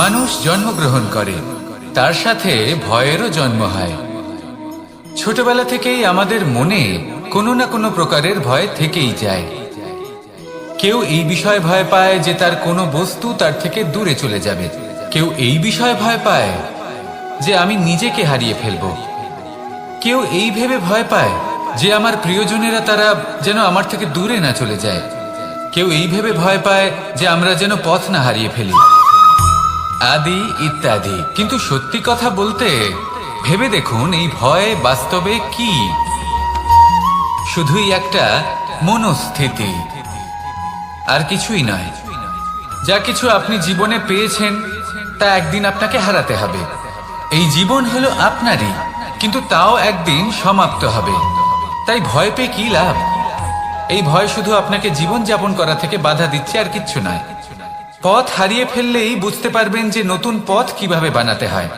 মানুষ জন্মগ্রহণ করে, তার সাথে ভয়েরও জন্ম হয়। ছোটবেলা থেকেই আমাদের মনে কোনো না কোনো প্রকারের ভয় থেকেই যায়। কেউ এই বিষয়ে ভয় পায় যে তার কোনো বস্তু তার থেকে দূরে চলে যাবে, কেউ এই বিষয়ে ভয় পায় যে আমি নিজেকে হারিয়ে ফেলব, কেউ এই ভেবে ভয় পায় যে আমার প্রিয়জনেরা তারা যেন আমার থেকে দূরে না চলে যায়, কেউ এই ভেবে ভয় পায় যে আমরা যেন পথ না হারিয়ে ফেলি, আদি ইত্যাদি। কিন্তু সত্যি কথা বলতে, ভেবে দেখুন এই ভয় বাস্তবে কি? শুধুই একটা মনস্থিতি, আর কিছুই নয়। যা কিছু আপনি জীবনে পেয়েছেন তা একদিন আপনাকে হারাতে হবে। এই জীবন হলো আপনারই, কিন্তু তাও একদিন সমাপ্ত হবে। তাই ভয় পেয়ে কি লাভ? এই ভয় শুধু আপনাকে জীবন যাপন করা থেকে বাধা দিচ্ছে, আর কিচ্ছু নয়। পথ হারিয়ে ফেললেই বুঝতে পারবেন যে নতুন পথ কিভাবে বানাতে হয়।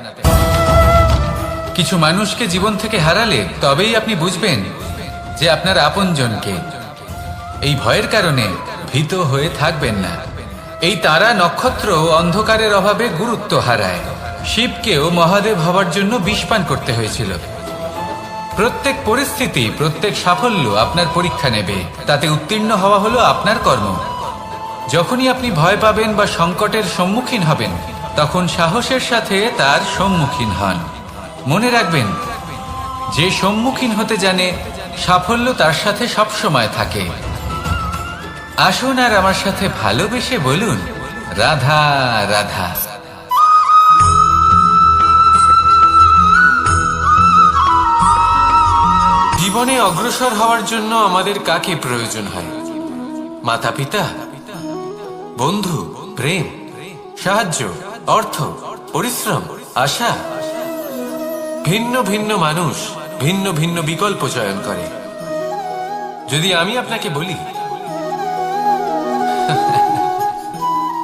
কিছু মানুষকে জীবন থেকে হারালে তবেই আপনি বুঝবেন যে আপনার আপনজনকে। এই ভয়ের কারণে ভীত হয়ে থাকবেন না। এই তারা নক্ষত্র অন্ধকারের অভাবে গুরুত্ব হারায়। শিবকেও মহাদেব হওয়ার জন্য বিষ পান করতে হয়েছিল। প্রত্যেক পরিস্থিতি, প্রত্যেক সাফল্য আপনার পরীক্ষা নেবে, তাতে উত্তীর্ণ হওয়া হলো আপনার কর্ম। যখনই আপনি ভয় পাবেন বা সংকটের সম্মুখীন হবেন, তখন সাহসের সাথে তার সম্মুখীন হন। মনে রাখবেন, যে সম্মুখীন হতে জানে, সাফল্য তার সাথে সবসময় থাকে। আসুন আর আমার সাথে ভালোবেসে বলুন, রাধা রাধা। জীবনে অগ্রসর হওয়ার জন্য আমাদের কাকে প্রয়োজন হয়? মাতা পিতা, বন্ধু, প্রেম, সাহায্য, অর্থ, পরিশ্রম, আশা। ভিন্ন ভিন্ন মানুষ ভিন্ন ভিন্ন বিকল্প চয়ন করে। যদি আমি আপনাকে বলি,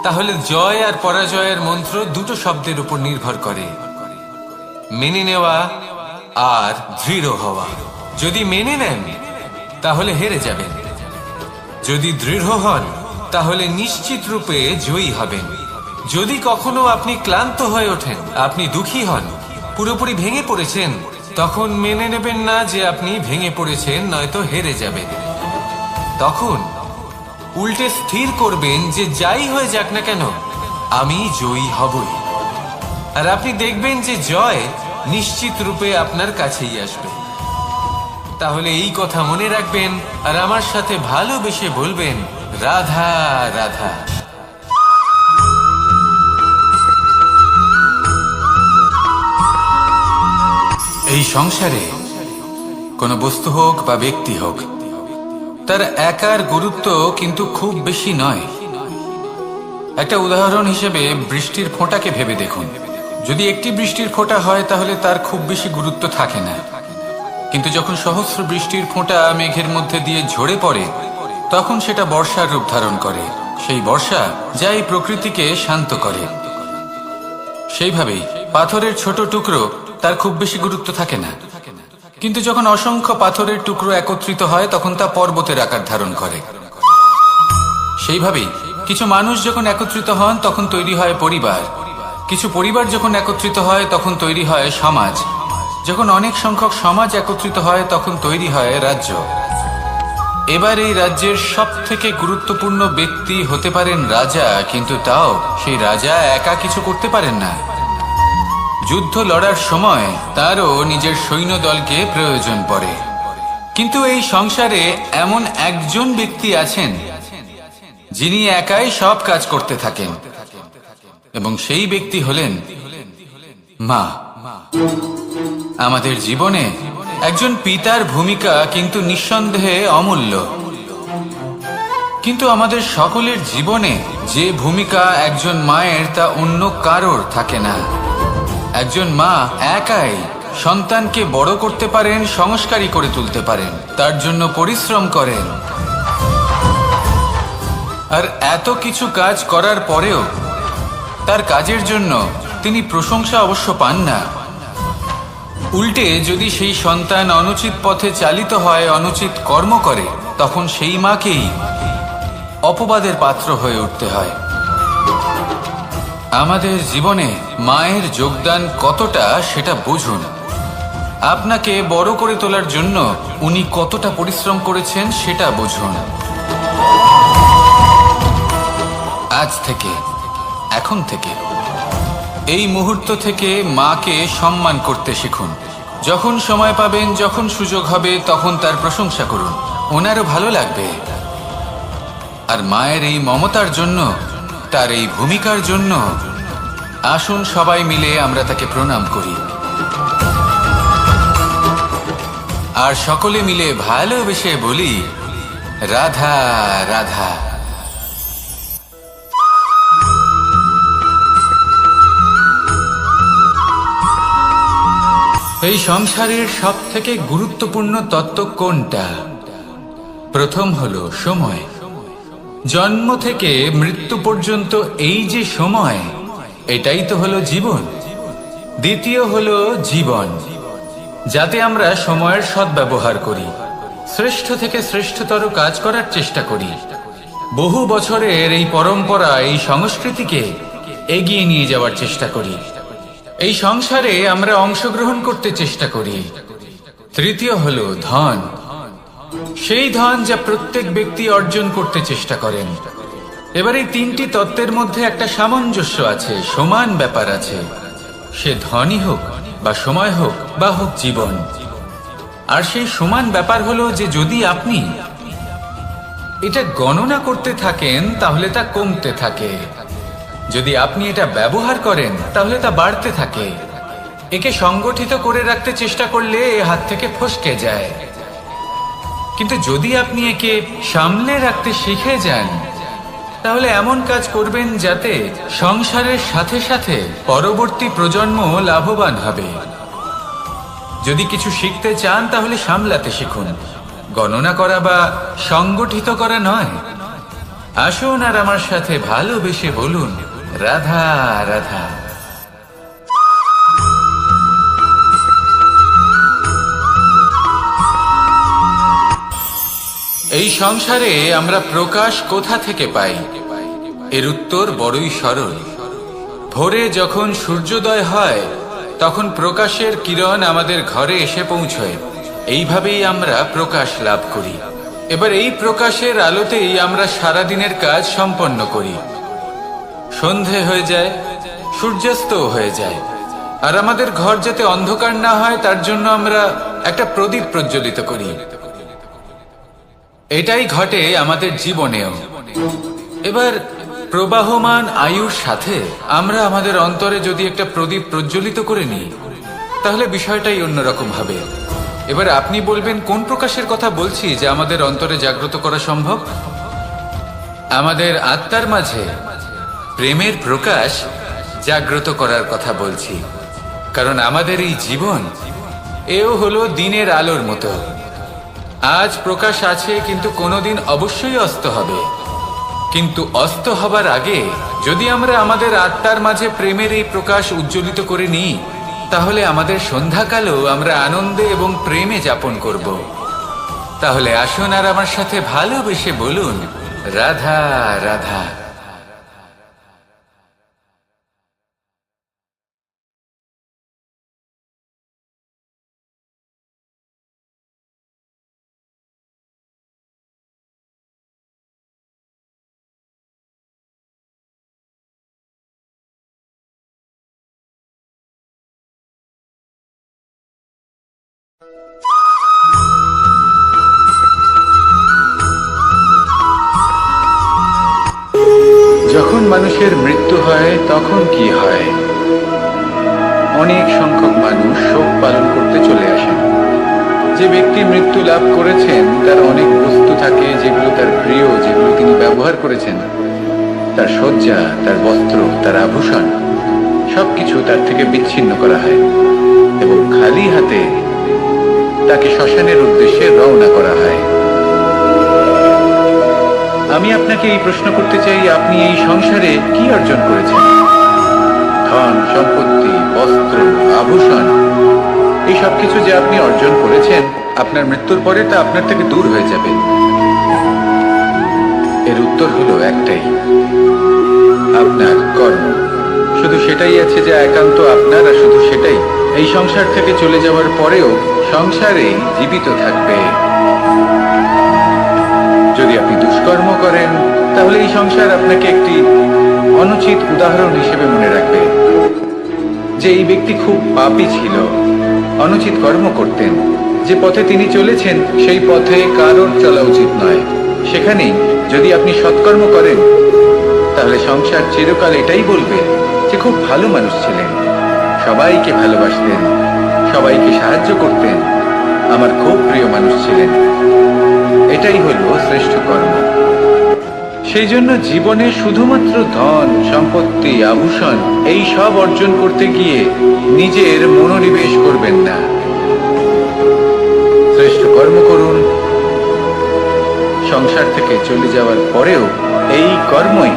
তাহলে জয় আর পরাজয়ের মন্ত্র দুটো শব্দের উপর নির্ভর করে, মেনে নেওয়া আর দৃঢ় হওয়া। যদি মেনে নেন তাহলে হেরে যাবেন, যদি দৃঢ় হন তাহলে নিশ্চিত রূপে জয়ী হবেন। যদি কখনো আপনি ক্লান্ত হয়ে ওঠেন, আপনি দুঃখী হন, পুরোপুরি ভেঙে পড়েছেন, তখন মেনে নেবেন না যে আপনি ভেঙে পড়েছেন, নয়তো হেরে যাবেন। তখন উল্টে স্থির করবেন যে যাই হয়ে যাক না কেন আমি জয়ী হবই। আর আপনি দেখবেন যে জয় নিশ্চিত রূপে আপনার কাছেই আসবে। তাহলে এই কথা মনে রাখবেন আর আমার সাথে ভালোবেসে বলবেন, রাধা রাধা। এই সংসারে কোনো বস্তু হোক বা ব্যক্তি হোক, তার একার গুরুত্ব কিন্তু খুব বেশি নয়। একটা উদাহরণ হিসেবে বৃষ্টির ফোঁটাকে ভেবে দেখুন। যদি একটি বৃষ্টির ফোঁটা হয় তাহলে তার খুব বেশি গুরুত্ব থাকে না, কিন্তু যখন সহস্র বৃষ্টির ফোঁটা মেঘের মধ্যে দিয়ে ঝরে পড়ে তখন সেটা বর্ষার রূপ ধারণ করে। সেই বর্ষা যা এই প্রকৃতিকে শান্ত করে। সেইভাবেই পাথরের ছোট টুকরো তার খুব বেশি গুরুত্ব থাকে না, কিন্তু যখন অসংখ্য পাথরের টুকরো একত্রিত হয় তখন তা পর্বতের আকার ধারণ করে। সেইভাবেই কিছু মানুষ যখন একত্রিত হন তখন তৈরি হয় পরিবার, কিছু পরিবার যখন একত্রিত হয় তখন তৈরি হয় সমাজ, যখন অনেক সংখ্যক সমাজ একত্রিত হয় তখন তৈরি হয় রাজ্য। এবার এই রাজ্যের সব থেকে গুরুত্বপূর্ণ ব্যক্তি হতে পারেন রাজা, কিন্তু তাও সেই রাজা একা কিছু করতে পারেন না। যুদ্ধ লড়ার সময় তারও নিজের সৈন্যদলকে প্রয়োজন পড়ে। কিন্তু এই সংসারে এমন একজন ব্যক্তি আছেন যিনি একাই সব কাজ করতে থাকেন, এবং সেই ব্যক্তি হলেন মা। আমাদের জীবনে একজন পিতার ভূমিকা কিন্তু নিঃসন্দেহে অমূল্য, কিন্তু আমাদের সকলের জীবনে যে ভূমিকা একজন মায়ের তা অন্য কারোর থাকে না। একজন মা একাই সন্তানকে বড় করতে পারেন, সংস্কারী করে তুলতে পারেন, তার জন্য পরিশ্রম করেন। আর এত কিছু কাজ করার পরেও তার কাজের জন্য তিনি প্রশংসা অবশ্য পান না। উল্টে যদি সেই সন্তান অনুচিত পথে চালিত হয়, অনুচিত কর্ম করে, তখন সেই মাকেই অপবাদের পাত্র হয়ে উঠতে হয়। আমাদের জীবনে মায়ের যোগদান কতটা সেটা বুঝুন। আপনাকে বড় করে তোলার জন্য উনি কতটা পরিশ্রম করেছেন সেটা বুঝুন। আজ থেকে, এখন থেকে, এই মুহূর্ত থেকে মাকে সম্মান করতে শিখুন। যখন সময় পাবেন, যখন সুযোগ হবে, তখন তার প্রশংসা করুন, ওনারও ভালো লাগবে। আর মায়ের এই মমতার জন্য, তার এই ভূমিকার জন্য আসুন সবাই মিলে আমরা তাকে প্রণাম করি, আর সকলে মিলে ভালোবেসে বলি, রাধা রাধা। এই সংসারের সব থেকে গুরুত্বপূর্ণ তত্ত্ব কোনটা? প্রথম হলো সময়। জন্ম থেকে মৃত্যু পর্যন্ত এই যে সময়, এটাই তো হলো জীবন। দ্বিতীয় হলো জীবন, যাতে আমরা সময়ের সদ্ব্যবহার করি, শ্রেষ্ঠ থেকে শ্রেষ্ঠতর কাজ করার চেষ্টা করি। বহু বছরের এই পরম্পরা, এই সংস্কৃতিকে এগিয়ে নিয়ে যাওয়ার চেষ্টা করি। এই সংসারে আমরা অংশগ্রহণ করতে চেষ্টা করি। তৃতীয় হলো ধন, সেই ধন যা প্রত্যেক ব্যক্তি অর্জন করতে চেষ্টা করেন। এবার এই তিনটি তত্ত্বের মধ্যে একটা সামঞ্জস্য আছে, সমান ব্যাপার আছে। সে ধনই হোক বা সময় হোক বা হোক জীবন। আর সেই সমান ব্যাপার হলো যে যদি আপনি এটা গণনা করতে থাকেন তাহলে তা কমতে থাকে, যদি আপনি এটা ব্যবহার করেন তাহলে তা বাড়তে থাকে। একে সংগঠিত করে রাখতে চেষ্টা করলে এ হাত থেকে ফসকে যায়, কিন্তু যদি আপনি একে সামলে রাখতে শিখে যান তাহলে এমন কাজ করবেন যাতে সংসারের সাথে সাথে পরবর্তী প্রজন্ম লাভবান হবে। যদি কিছু শিখতে চান তাহলে সামলাতে শিখুন, গণনা করা বা সংগঠিত করা নয়। আসুন আর আমার সাথে ভালোবেসে বলুন, রাধা রাধা। এই সংসারে আমরা প্রকাশ কোথা থেকে পাই? এর উত্তর বড়ই সরল। ভোরে যখন সূর্যোদয় হয় তখন প্রকাশের কিরণ আমাদের ঘরে এসে পৌঁছয়। এইভাবেই আমরা প্রকাশ লাভ করি। এবার এই প্রকাশের আলোতেই আমরা সারা দিনের কাজ সম্পন্ন করি। সন্ধে হয়ে যায়, সূর্যাস্তও হয়ে যায়, আর আমাদের ঘর যাতে অন্ধকার না হয় তার জন্য আমরা একটা প্রদীপ প্রজ্বলিত করি। এটাই ঘটে আমাদের জীবনেও। এবার প্রবাহমান আয়ুর সাথে আমরা আমাদের অন্তরে যদি একটা প্রদীপ প্রজ্বলিত করে নিই, তাহলে বিষয়টাই অন্যরকম হবে। এবার আপনি বলবেন কোন প্রকাশের কথা বলছি যা আমাদের অন্তরে জাগ্রত করা সম্ভব? আমাদের আত্মার মাঝে প্রেমের প্রকাশ জাগ্রত করার কথা বলছি। কারণ আমাদের এই জীবন এও হলো দিনের আলোর মতো। আজ প্রকাশ আছে, কিন্তু কোনোদিন অবশ্যই অস্ত হবে। কিন্তু অস্ত হবার আগে যদি আমরা আমাদের আত্মার মাঝে প্রেমের এই প্রকাশ উজ্জ্বলিত করে নিই, তাহলে আমাদের সন্ধ্যাকালও আমরা আনন্দে এবং প্রেমে যাপন করব। তাহলে আসুন আর আমার সাথে ভালোবেসে বলুন, রাধা রাধা। যখন মানুষের মৃত্যু হয় তখন কি হয়? অনেক সংখ্যক মানুষ শোক পালন করতে চলে আসেন। যে ব্যক্তি মৃত্যু লাভ করেছেন তার অনেক বস্তু থাকে যেগুলো তার প্রিয়, যেগুলো তিনি ব্যবহার করেছেন। তার শয্যা, তার বস্ত্র, তার আভূষণ সবকিছু তার থেকে বিচ্ছিন্ন করা হয় এবং খালি হাতে তাকে শ্মশানের উদ্দেশ্যে রওনা করা হয়। আমি আপনাকে এই প্রশ্ন করতে চাই, আপনি এই সংসারে কি অর্জন করেছেন? ধন সম্পত্তি, বস্ত্র, আভূষণ, এই সব কিছু যে আপনি অর্জন করেছেন, আপনার মৃত্যুর পরে তা আপনার থেকে দূর হয়ে যাবে। এর উত্তর হলো একটাই, আপনার কর্ম। শুধু সেটাই আছে যা একান্ত আপনার, আর শুধু সেটাই এই সংসার থেকে চলে যাওয়ার পরেও সংসারেই জীবিত থাকবে। যদি আপনি দুষ্কর্ম করেন, তাহলে এই সংসার আপনাকে একটি অনুচিত উদাহরণ হিসেবে মনে রাখবে যে এই ব্যক্তি খুব পাপী ছিল, অনুচিত কর্ম করতেন। যে পথে তিনি চলেছেন সেই পথে কারোর চলা উচিত নয়। সেখানেই যদি আপনি সৎকর্ম করেন, তাহলে সংসার চিরকাল এটাই বলবে যে খুব ভালো মানুষ ছিলেন, সবাইকে ভালোবাসতেন, সবাইকে সাহায্য করতেন, আমার খুব প্রিয় মানুষ ছিলেন। এটাই হলো শ্রেষ্ঠ কর্ম। সেই জন্য জীবনে শুধুমাত্র ধন সম্পত্তি, আভূষণ এই সব অর্জন করতে গিয়ে নিজের মনোনিবেশ করবেন না। শ্রেষ্ঠ কর্ম করুন। সংসার থেকে চলে যাওয়ার পরেও এই কর্মই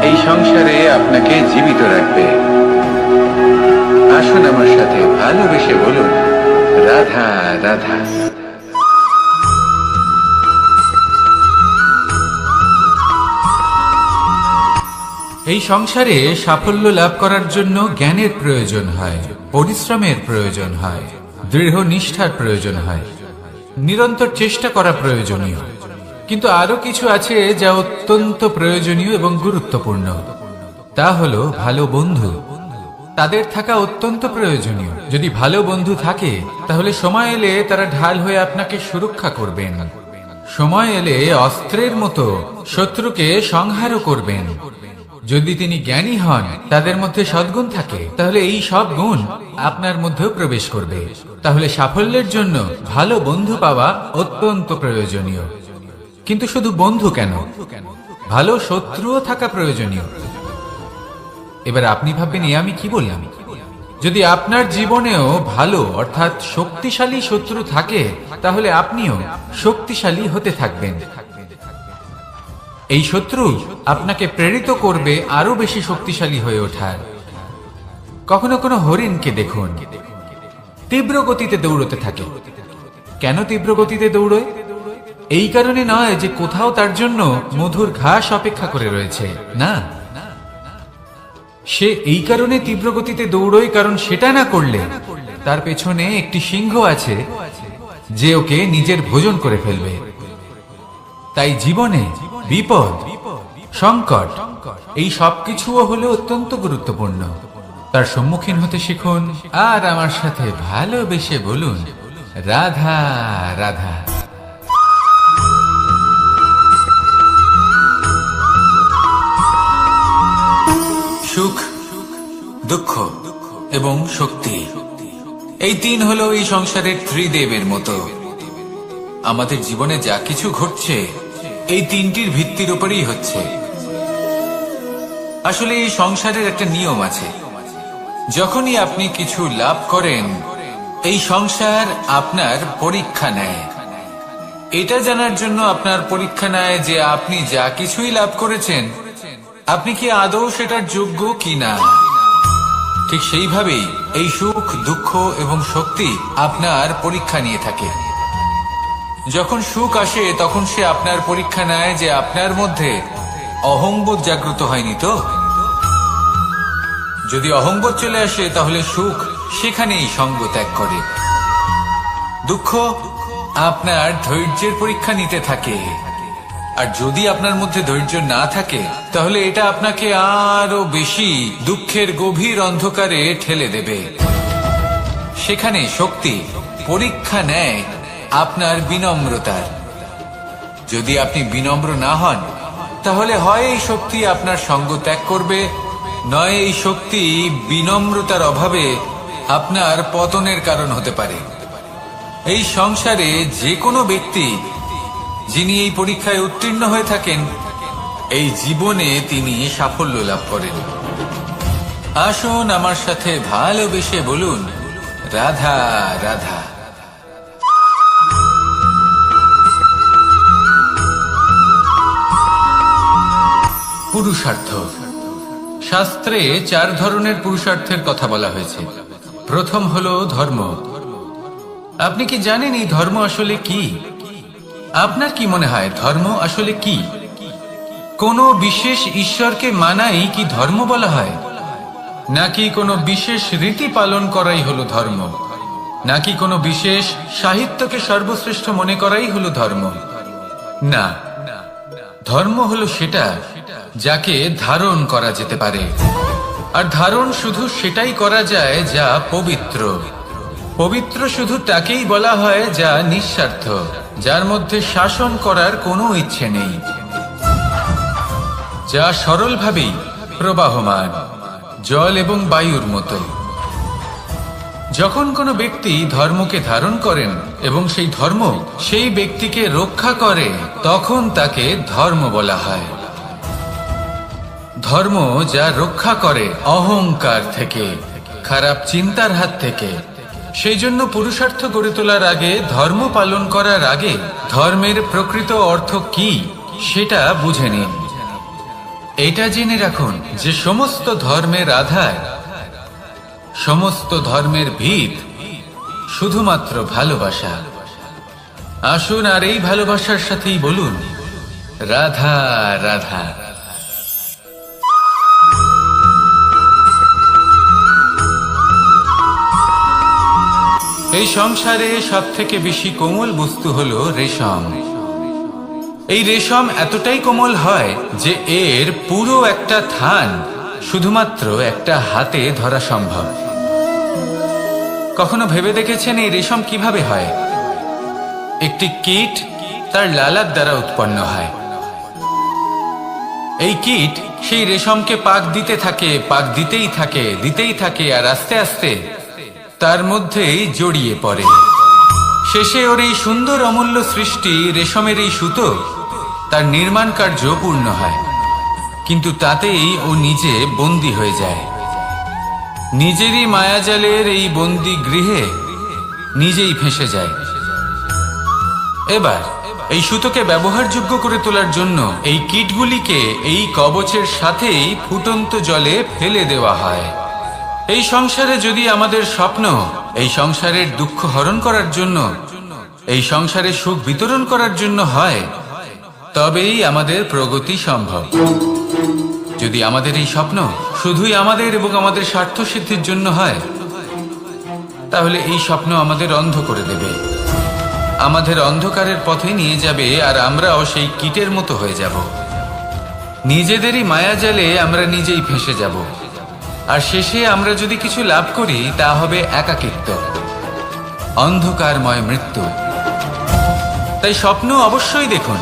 এই সংসারে আপনাকে জীবিত রাখবে। আসুন আমার সাথে ভালোবেসে বলুন, রাধা রাধা। এই সংসারে সাফল্য লাভ করার জন্য জ্ঞানের প্রয়োজন হয়, পরিশ্রমের প্রয়োজন হয়, দৃঢ় নিষ্ঠার প্রয়োজন হয়, নিরন্তর চেষ্টা করা প্রয়োজনীয়। কিন্তু আরো কিছু আছে যা অত্যন্ত প্রয়োজনীয় এবং গুরুত্বপূর্ণ। তা হলো ভালো বন্ধু। তাদের থাকা অত্যন্ত প্রয়োজনীয়। যদি ভালো বন্ধু থাকে, তাহলে সময় এলে তারা ঢাল হয়ে আপনাকে সুরক্ষা করবেন। সময় এলে অস্ত্রের মতো শত্রুকে সংহারও করবেন। যদি তিনি জ্ঞানী হন, তাদের মধ্যে সদ্গুণ থাকে, তাহলে এই সব গুণ আপনার মধ্যেও প্রবেশ করবে। তাহলে সাফল্যের জন্য ভালো বন্ধু পাওয়া অত্যন্ত প্রয়োজনীয়। কিন্তু শুধু বন্ধু কেন, ভালো শত্রুও থাকা প্রয়োজনীয়। এবার আপনি ভাববেন, আমি কি বললাম? যদি আপনার জীবনেও ভালো অর্থাৎ শক্তিশালী শত্রু থাকে, তাহলে আপনিও শক্তিশালী হতে থাকবেন। এই শত্রু আপনাকে প্রেরিত করবে আরো বেশি শক্তিশালী হয়ে ওঠার। কখনো কোনো হরিণকে দেখুন, তীব্র গতিতে দৌড়তে থাকে। কেন তীব্র গতিতে দৌড়য়? এই কারণে নয় যে কোথাও তার জন্য মধুর ঘাস অপেক্ষা করে রয়েছে, না। সে এই কারণে তীব্র গতিতে দৌড়য় কারণ সেটা না করলে তার পেছনে একটি সিংহ আছে যে ওকে নিজের ভোজন করে ফেলবে। তাই জীবনে বিপদ, সংকট এই সবকিছুও হলো অত্যন্ত গুরুত্বপূর্ণ। তার সম্মুখীন হতে শিখুন আর আমার সাথে ভালোবেসে বলুন, রাধা রাধা। সুখ, দুঃখ এবং শক্তি, এই তিন হলো এই সংসারের ত্রিদেবের মতো। আমাদের জীবনে যা কিছু ঘটছে এই তিনটির ভিত্তির উপরেই হচ্ছে। আসলে এই সংসারের একটা নিয়ম আছে, যখনই আপনি কিছু লাভ করেন এই সংসার আপনার পরীক্ষা নেয়। এটা জানার জন্য আপনার পরীক্ষা নেয় যে আপনি যা কিছুই লাভ করেছেন আপনি কি আদৌ সেটার যোগ্য কিনা। ঠিক সেইভাবেই এই সুখ, দুঃখ এবং শক্তি আপনার পরীক্ষা নিয়ে থাকে। যখন সুখ আসে তখন সে আপনার পরীক্ষা নেয় যে আপনার মধ্যে অহংবোধ জাগ্রত হয়নি তো। যদি অহংবোধ চলে আসে তাহলে সুখ সেখানেই সঙ্গ ত্যাগ করে। দুঃখ আপনার ধৈর্যের পরীক্ষা নিতে থাকে, আর যদি আপনার মধ্যে ধৈর্য না থাকে তাহলে এটা আপনাকে আরো বেশি দুঃখের গভীর অন্ধকারে ঠেলে দেবে। সেখানে শক্তি পরীক্ষা নেয় আপনার বিনম্রতার। যদি আপনি বিনম্র না হন তাহলে হয় এই শক্তি আপনার সঙ্গ ত্যাগ করবে, নয় এই শক্তি বিনম্রতার অভাবে আপনার পতনের কারণ হতে পারে। এই সংসারে যে কোনো ব্যক্তি যিনি এই পরীক্ষায় উত্তীর্ণ হয়ে থাকেন এই জীবনে তিনি সাফল্য লাভ করেন। আসুন আমার সাথে ভালোবেসে বলুন, রাধা রাধা। পুরুষার্থ। শাস্ত্রে 4 ধরনের পুরুষার্থের কথা বলা হয়েছে। প্রথম হলো ধর্ম। আপনি কি জানেন এই ধর্ম আসলে কি? আপনার কি মনে হয় ধর্ম আসলে কি? কোনো বিশেষ ঈশ্বরকে মানাই কি ধর্ম বলা হয়, নাকি কোনো বিশেষ রীতি পালন করাই হলো ধর্ম, নাকি কোনো বিশেষ সাহিত্যকে সর্বশ্রেষ্ঠ মনে করাই হলো ধর্ম? না, ধর্ম হলো সেটা যাকে ধারণ করা যেতে পারে, আর ধারণ শুধু সেটাই করা যায় যা পবিত্র। পবিত্র শুধু তাকেই বলা হয় যা নিঃস্বার্থ, যার মধ্যে শাসন করার কোনো ইচ্ছে নেই, যা সরলভাবেই প্রবাহমান, জল এবং বায়ুর মতো। যখন কোনো ব্যক্তি ধর্মকে ধারণ করেন এবং সেই ধর্ম সেই ব্যক্তিকে রক্ষা করে তখন তাকে ধর্ম বলা হয়। ধর্ম যা রক্ষা করে অহংকার থেকে, খারাপ চিন্তার হাত থেকে। সেই জন্য পুরুষার্থ গড়ে তোলার আগে, ধর্ম পালন করার আগে ধর্মের প্রকৃত অর্থ কি সেটা বুঝে নিন। এটা জেনে রাখুন যে সমস্ত ধর্মের আধার, সমস্ত ধর্মের ভিত শুধুমাত্র ভালোবাসা। আসুন আর এই ভালোবাসার সাথেই বলুন, রাধা রাধা। এই সংসারে সব থেকে বেশি কোমল বস্তু হলো রেশম। এই রেশম এতটাই কোমল হয় যে এর পুরো একটা থান শুধুমাত্র একটা হাতে ধরা সম্ভব। কখনো ভেবে দেখেছেন এই রেশম কিভাবে হয়? একটি কীট তার লালার দ্বারা উৎপন্ন হয়। এই কীট সেই রেশমকে পাক দিতে থাকে, পাক দিতেই থাকে, দিতেই থাকে, আর আস্তে আস্তে তার মধ্যেই জড়িয়ে পড়ে। শেষে ওর এই সুন্দর অমূল্য সৃষ্টি রেশমের এই সুতো তার নির্মাণ কার্য পূর্ণ হয়, কিন্তু তাতেই ও নিজে বন্দী হয়ে যায়। নিজেরই মায়াজালের এই বন্দী গৃহে নিজেই ফেঁসে যায়। এবার এই সুতোকে ব্যবহারযোগ্য করে তোলার জন্য এই কীটগুলিকে এই কবচের সাথেই ফুটন্ত জলে ফেলে দেওয়া হয়। এই সংসারে যদি আমাদের স্বপ্ন এই সংসারের দুঃখ হরণ করার জন্য, এই সংসারে সুখ বিতরণ করার জন্য হয়, তবেই আমাদের প্রগতি সম্ভব। যদি আমাদের এই স্বপ্ন শুধুই আমাদের এবং আমাদের স্বার্থ সিদ্ধির জন্য হয়, তাহলে এই স্বপ্ন আমাদের অন্ধ করে দেবে। আমাদের অন্ধকারের পথে নিয়ে যাবে, আর আমরাও সেই কীটের মতো হয়ে যাব। নিজেদেরই মায়াজালে আমরা নিজেই ফেঁসে যাব, আর শেষে আমরা যদি কিছু লাভ করি তা হবে একাকিত্ব, অন্ধকারময় মৃত্যু। তাই স্বপ্ন অবশ্যই দেখুন,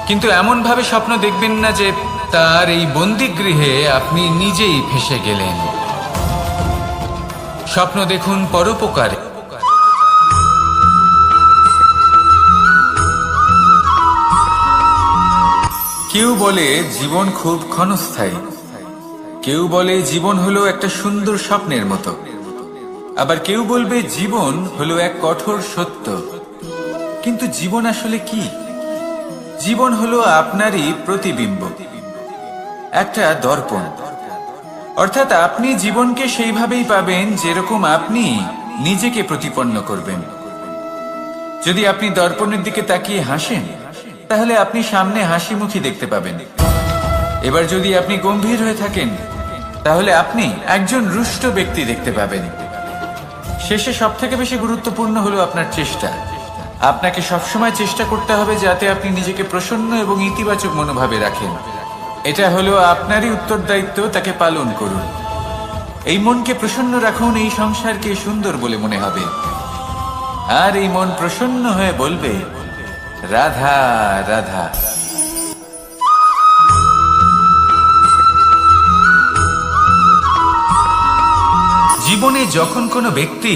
কিন্তু এমনভাবে স্বপ্ন দেখবেন না যে তার এই বন্দিগৃহে আপনি নিজেই ফেঁসে গেলেন। স্বপ্ন দেখুন পরোপকারে। কেউ বলে জীবন খুব ক্ষণস্থায়ী, কেউ বলে জীবন হলো একটা সুন্দর স্বপ্নের মতো, আবার কেউ বলবে জীবন হলো এক কঠোর সত্য। কিন্তু জীবন আসলে কি? জীবন হলো আপনারই প্রতিবিম্ব, একটা দর্পণ। অর্থাৎ আপনি জীবনকে সেইভাবেই পাবেন যেরকম আপনি নিজেকে প্রতিপন্ন করবেন। যদি আপনি দর্পণের দিকে তাকিয়ে হাসেন, তাহলে আপনি সামনে হাসি মুখী দেখতে পাবেন। এবার যদি আপনি গম্ভীর হয়ে থাকেন, তাহলে আপনি একজন রুষ্ট ব্যক্তি দেখতে পাবেন। শেষে সবথেকে বেশি গুরুত্বপূর্ণ হলো আপনার চেষ্টা। আপনাকে সবসময় চেষ্টা করতে হবে যাতে আপনি নিজেকে প্রসন্ন এবং ইতিবাচক মনোভাবে রাখেন। এটা হলো আপনারই উত্তরদায়িত্ব, তাকে পালন করুন। এই মনকে প্রসন্ন রাখুন, এই সংসারকে সুন্দর বলে মনে হবে, আর এই মন প্রসন্ন হয়ে বলবে রাধা রাধা। জীবনে যখন কোনো ব্যক্তি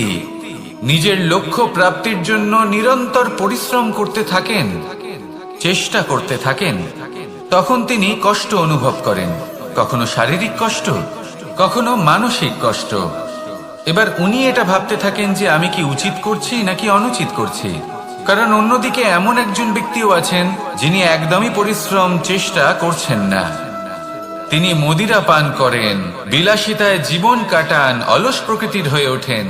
নিজের লক্ষ্য প্রাপ্তির জন্য নিরন্তর পরিশ্রম করতে থাকেন, চেষ্টা করতে থাকেন, তখন তিনি কষ্ট অনুভব করেন, কখনো শারীরিক কষ্ট, কখনো মানসিক কষ্ট। এবার উনি এটা ভাবতে থাকেন যে আমি কি উচিত করছি নাকি অনুচিত করছি। কারণ অন্যদিকে এমন একজন ব্যক্তিও আছেন যিনি একদমই পরিশ্রম চেষ্টা করছেন না। তিনি মদিরা পান করেন, বিলাসিতায় জীবন কাটান, অলস প্রকৃতির হয়ে ওঠেন,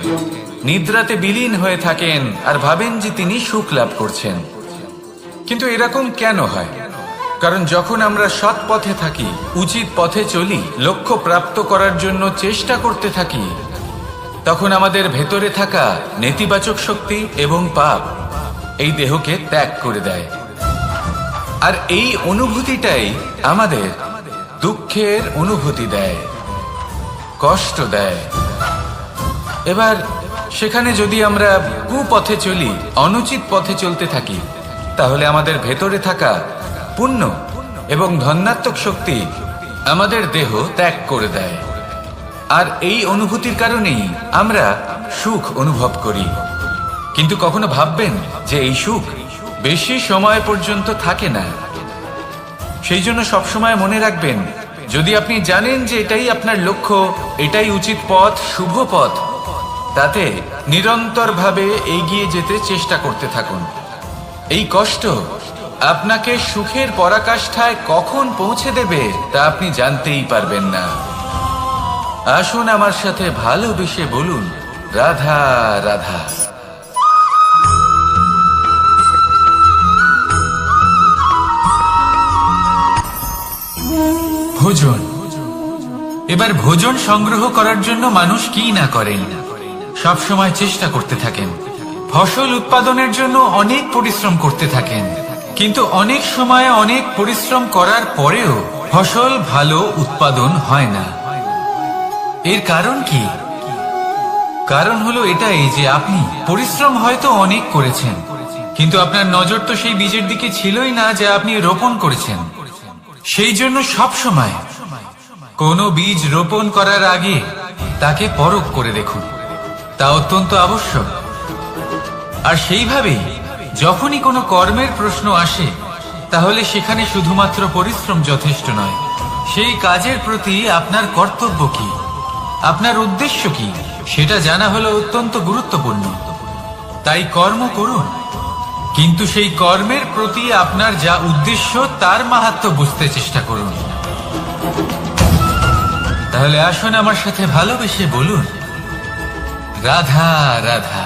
নিদ্রাতে বিলীন হয়ে থাকেন, আর ভাবেন যে তিনি সুখ লাভ করছেন। কিন্তু এরকম কেন হয়? কারণ যখন আমরা সৎ পথে থাকি, উচিত পথে চলি, লক্ষ্য প্রাপ্ত করার জন্য চেষ্টা করতে থাকি, তখন আমাদের ভেতরে থাকা নেতিবাচক শক্তি এবং পাপ এই দেহকে ত্যাগ করে দেয়। আর এই অনুভূতিটাই আমাদের দুঃখের অনুভূতি দেয়, কষ্ট দেয়। এবার সেখানে যদি আমরা কুপথে চলি, অনুচিত পথে চলতে থাকি, তাহলে আমাদের ভেতরে থাকা পুণ্য এবং ধনাত্মক শক্তি আমাদের দেহ ত্যাগ করে দেয়। আর এই অনুভূতির কারণেই আমরা সুখ অনুভব করি। কিন্তু কখনো ভাববেন যে এই সুখ বেশি সময় পর্যন্ত থাকে না। সেই জন্য সবসময় মনে রাখবেন, যদি আপনি জানেন যে এটাই আপনার লক্ষ্য, এটাই উচিত পথ, শুভ পথ, তাতে নিরন্তরভাবে এগিয়ে যেতে চেষ্টা করতে থাকুন। এই কষ্ট আপনাকে সুখের পরাকাষ্ঠায় কখন পৌঁছে দেবে তা আপনি জানতেই পারবেন না। আসুন আমার সাথে ভালোবেসে বলুন রাধা রাধা। ভোজন। এবার ভোজন সংগ্রহ করার জন্য মানুষ কি না করেন, সব সময় চেষ্টা করতে থাকেন। ফসল উৎপাদনের জন্য অনেক পরিশ্রম করতে থাকেন, কিন্তু অনেক সময় অনেক পরিশ্রম করার পরেও ফসল ভালো উৎপাদন হয় না। এর কারণ কি? কারণ হলো এটাই যে আপনি পরিশ্রম হয়তো অনেক করেছেন, কিন্তু আপনার নজর তো সেই বীজের দিকে ছিলই না যা আপনি রোপণ করেছেন। সেই জন্য সব সময় কোনো বীজ রোপণ করার আগে তাকে পরখ করে দেখুন, তা অত্যন্ত আবশ্যক। আর সেইভাবেই যখনই কোনো কর্মের প্রশ্ন আসে, তাহলে সেখানে শুধুমাত্র পরিশ্রম যথেষ্ট নয়। সেই কাজের প্রতি আপনার কর্তব্য কি, আপনার উদ্দেশ্য কি, সেটা জানা হলো অত্যন্ত গুরুত্বপূর্ণ। তাই কর্ম করুন, কিন্তু সেই কর্মের প্রতি আপনার যা উদ্দেশ্য তার মাহাত্ম্য বুঝতে চেষ্টা করুন। তাহলে আসুন আমার সাথে ভালোবেসে বলুন রাধা রাধা।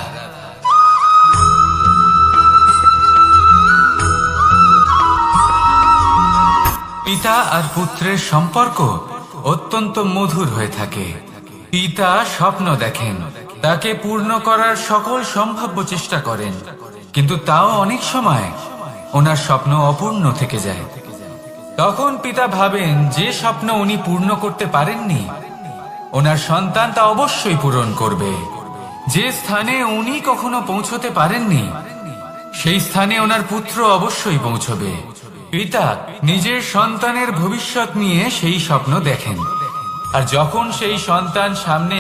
পিতা আর পুত্রের সম্পর্ক অত্যন্ত মধুর হয়ে থাকে। পিতা স্বপ্ন দেখেন, তাকে পূর্ণ করার সকল সম্ভাব্য চেষ্টা করেন, কিন্তু তাও অনেক সময় ওনার স্বপ্ন অপূর্ণ থেকে যায়। তখন পিতা ভাবেন যে স্বপ্ন উনি পূর্ণ করতে পারেননি, ওনার সন্তান তা অবশ্যই পূরণ করবে। যে স্থানে উনি কখনো পৌঁছতে পারেননি, সেই স্থানে ওনার পুত্র অবশ্যই পৌঁছবে। পিতা নিজের সন্তানের ভবিষ্যৎ নিয়ে সেই স্বপ্ন দেখেন, আর যখন সেই সন্তান সামনে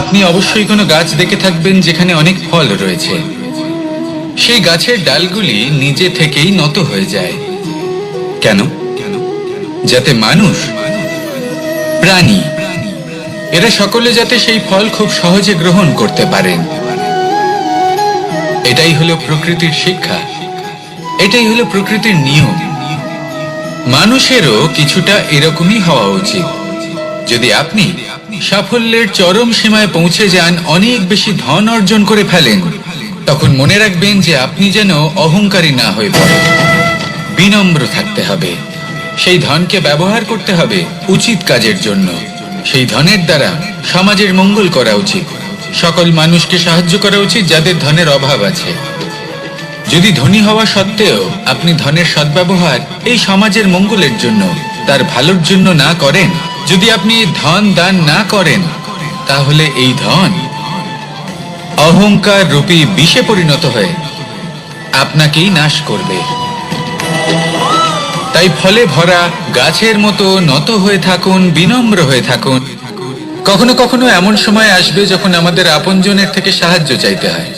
আপনি অবশ্যই কোনো গাছ দেখে থাকবেন যেখানে অনেক ফল রয়েছে। সেই গাছের ডালগুলি নিজে থেকেই নত হয়ে যায়। কেন? যাতে মানুষ, প্রাণী, এরা সকলে যাতে সেই ফল খুব সহজে গ্রহণ করতে পারেন। এটাই হলো প্রকৃতির শিক্ষা, এটাই হলো প্রকৃতির নিয়ম। মানুষেরও কিছুটা এরকমই হওয়া উচিত। যদি আপনি সাফল্যের চরম সীমায় পৌঁছে যান, অনেক বেশি ধন অর্জন করে ফেলেন, তখন মনে রাখবেন যে আপনি যেন অহংকারী না হয়ে পড়েন। বিনম্র থাকতে হবে। সেই ধনকে ব্যবহার করতে হবে উচিত কাজের জন্য। সেই ধনের দ্বারা সমাজের মঙ্গল করা উচিত। সকল মানুষকে সাহায্য করা উচিত যাদের ধনের অভাব আছে। যদি ধনী হওয়া সত্ত্বেও আপনি ধনের সদ্ব্যবহার এই সমাজের মঙ্গলের জন্য, তার ভালোর জন্য না করেন, যদি আপনি ধন দান না করেন, তাহলে এই ধন অহংকার রূপী বিষে পরিণত হয়ে আপনাকেই নাশ করবে। তাই ফলে ভরা গাছের মতো নত হয়ে থাকুন, বিনম্র হয়ে থাকুন। কখনো কখনো এমন সময় আসবে যখন আমাদের আপনজনের থেকে সাহায্য চাইতে হয়।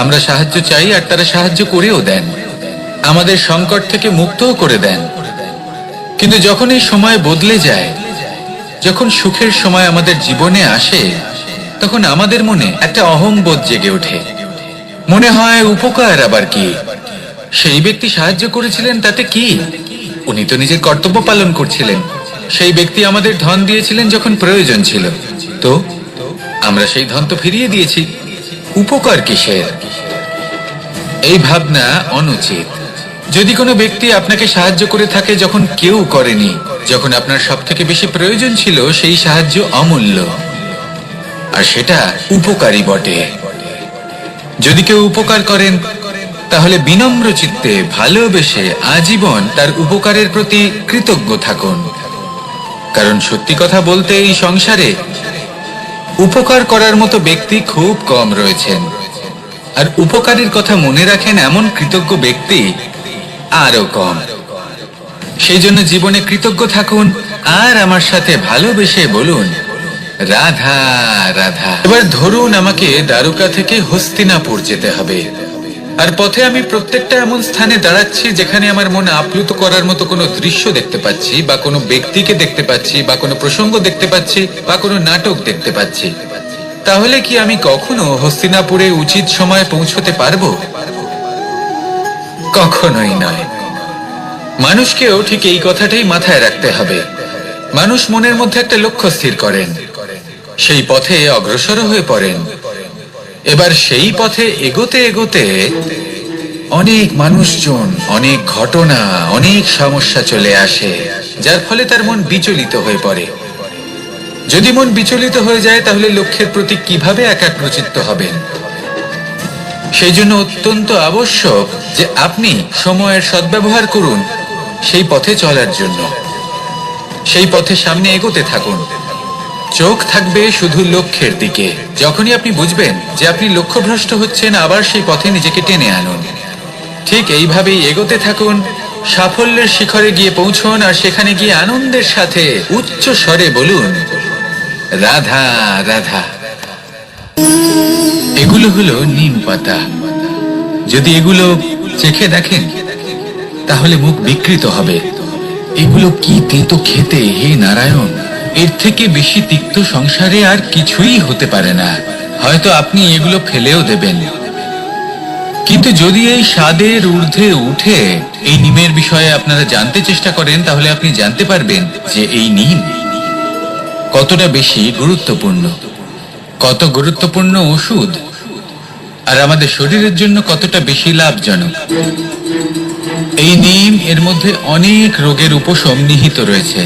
আমরা সাহায্য চাই আর তারা সাহায্য করেও দেন, আমাদের সংকট থেকে মুক্তও করে দেন। কিন্তু যখন এই সময় বদলে যায়, যখন সুখের সময় আমাদের জীবনে আসে, তখন আমাদের মনে একটা অহংবোধ জেগে ওঠে। মনে হয় উপকার আবার কি, সেই ব্যক্তি সাহায্য করেছিলেন তাতে কি, উনি তো নিজের কর্তব্য পালন করছিলেন। সেই ব্যক্তি আমাদের ধন দিয়েছিলেন যখন প্রয়োজন ছিল, তো আমরা সেই ধন তো ফিরিয়ে দিয়েছি, উপকার কিসের? এই ভাবনা অনুচিত। যদি কোনো ব্যক্তি আপনাকে সাহায্য করে থাকে যখন কেউ করেনি, যখন আপনার সব থেকে বেশি প্রয়োজন ছিল, সেই সাহায্য অমূল্য, আর সেটা উপকারী বটে। যদি কেউ উপকার করেন, তাহলে বিনম্র চিত্তে ভালোবেসে আজীবন তার উপকারের প্রতি কৃতজ্ঞ থাকুন। কারণ সত্যি কথা বলতে এই সংসারে উপকার করার মতো ব্যক্তি খুব কম রয়েছেন, আর উপকারের কথা মনে রাখেন এমন কৃতজ্ঞ ব্যক্তি আরো কম। সেই জন্য জীবনে কৃতজ্ঞ থাকুন আর আমার সাথে ভালোবেসে বলুন, রাধা রাধা। এবার ধরুন আমাকে দ্বারকা থেকে হস্তিনাপুর যেতে হবে, আর পথে আমি প্রত্যেকটা এমন স্থানে দাঁড়াচ্ছি যেখানে আমার মন আপ্লুত করার মতো কোনো দৃশ্য দেখতে পাচ্ছি, বা কোনো ব্যক্তিকে দেখতে পাচ্ছি, বা কোনো প্রসঙ্গ দেখতে পাচ্ছি, বা কোনো নাটক দেখতে পাচ্ছি। তাহলে কি আমি কখনো হস্তিনাপুরে উচিত সময়ে পৌঁছতে পারবো? কখনোই নয়। মানুষকেও ঠিক এই কথাটাই মাথায় রাখতে হবে। মানুষ মনের মধ্যে একটা লক্ষ্য স্থির করেন, সেই পথে অগ্রসর হয়ে পড়েন। এবার সেই পথে এগোতে এগোতে অনেক মানুষজন, অনেক ঘটনা, অনেক সমস্যা চলে আসে, যার ফলে তার মন বিচলিত হয়ে পড়ে। যদি মন বিচলিত হয়ে যায়, তাহলে লক্ষ্যের প্রতি কিভাবে একাগ্রচিত্ত হবেন? সেই জন্য অত্যন্ত আবশ্যক যে আপনি সময়ের সদ্ব্যবহার করুন সেই পথে চলার জন্য। সেই পথে সামনে এগোতে থাকুন, চোখ থাকবে শুধু লক্ষ্যের দিকে। যখনই আপনি বুঝবেন যে আপনি লক্ষ্যভ্রষ্ট হচ্ছেন, আবার সেই পথে নিজেকে টেনে আনুন। ঠিক এইভাবেই এগোতে থাকুন, সাফল্যের শিখরে গিয়ে পৌঁছুন, আর সেখানে গিয়ে আনন্দের সাথে উচ্চ স্বরে বলুন, রাধা রাধা। এগুলো হলো নিম পাতা। যদি এগুলো চেখে দেখেন, তাহলে মুখ বিকৃত হবে। এগুলো কি তেতো খেতে, হে নারায়ণ! এর থেকে বেশি তিক্ত সংসারে আর কিছুই হতে পারে না। হয়তো আপনি এগুলো ফেলেও দেবেন, কিন্তু যদি এই স্বাদের ঊর্ধ্বে উঠে এই নিমের বিষয়ে আপনারা জানতে চেষ্টা করেন, তাহলে আপনি জানতে পারবেন যে এই নিম কতটা বেশি গুরুত্বপূর্ণ, কত গুরুত্বপূর্ণ ওষুধ, আর আমাদের শরীরের জন্য কতটা বেশি লাভজনক। এই নিম, এর মধ্যে অনেক রোগের উপশম নিহিত রয়েছে।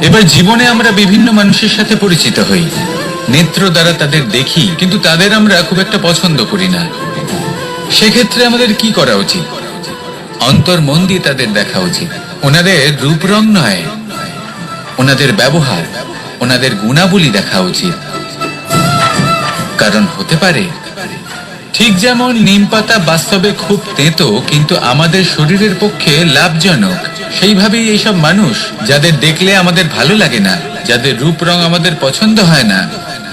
এবার জীবনে আমরা বিভিন্ন মানুষের সাথে পরিচিত হই, নেত্র দ্বারা তাদের দেখি, কিন্তু তাদের আমরা খুব একটা পছন্দ করি না। সেক্ষেত্রে আমাদের কি করা উচিত? অন্তর মন দিয়ে তাদের দেখা উচিত। ওনাদের রূপ রং নয়, ওনাদের ব্যবহার, ওনাদের গুণাবলী দেখা উচিত। কারণ হতে পারে ঠিক যেমন নিম পাতা বাস্তবে খুব তেতো, কিন্তু আমাদের শরীরের পক্ষে লাভজনক, সেইভাবেই এইসব মানুষ যাদের দেখলে আমাদের ভালো লাগে না, যাদের রূপ রং আমাদের পছন্দ হয় না,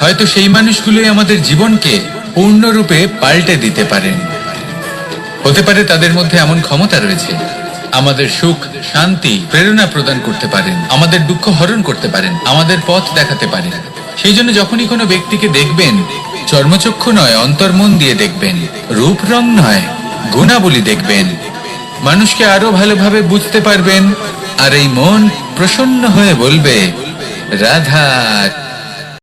হয়তো সেই মানুষগুলোই আমাদের জীবনকে পূর্ণরূপে পাল্টে দিতে পারেন। হতে পারে তাদের মধ্যে এমন ক্ষমতা রয়েছে, আমাদের সুখ, শান্তি, প্রেরণা প্রদান করতে পারেন, আমাদের দুঃখ হরণ করতে পারেন, আমাদের পথ দেখাতে পারেন। সেই জন্য যখনই কোনো ব্যক্তিকে দেখবেন, চর্মচক্ষু নয় অন্তর্মন দিয়ে দেখবেন, রূপ রং নয় গুণাবলী দেখবেন, মানুষকে আরো ভালোভাবে বুঝতে পারবেন। আর এই মন প্রসন্ন হয়ে বলবে, রাধা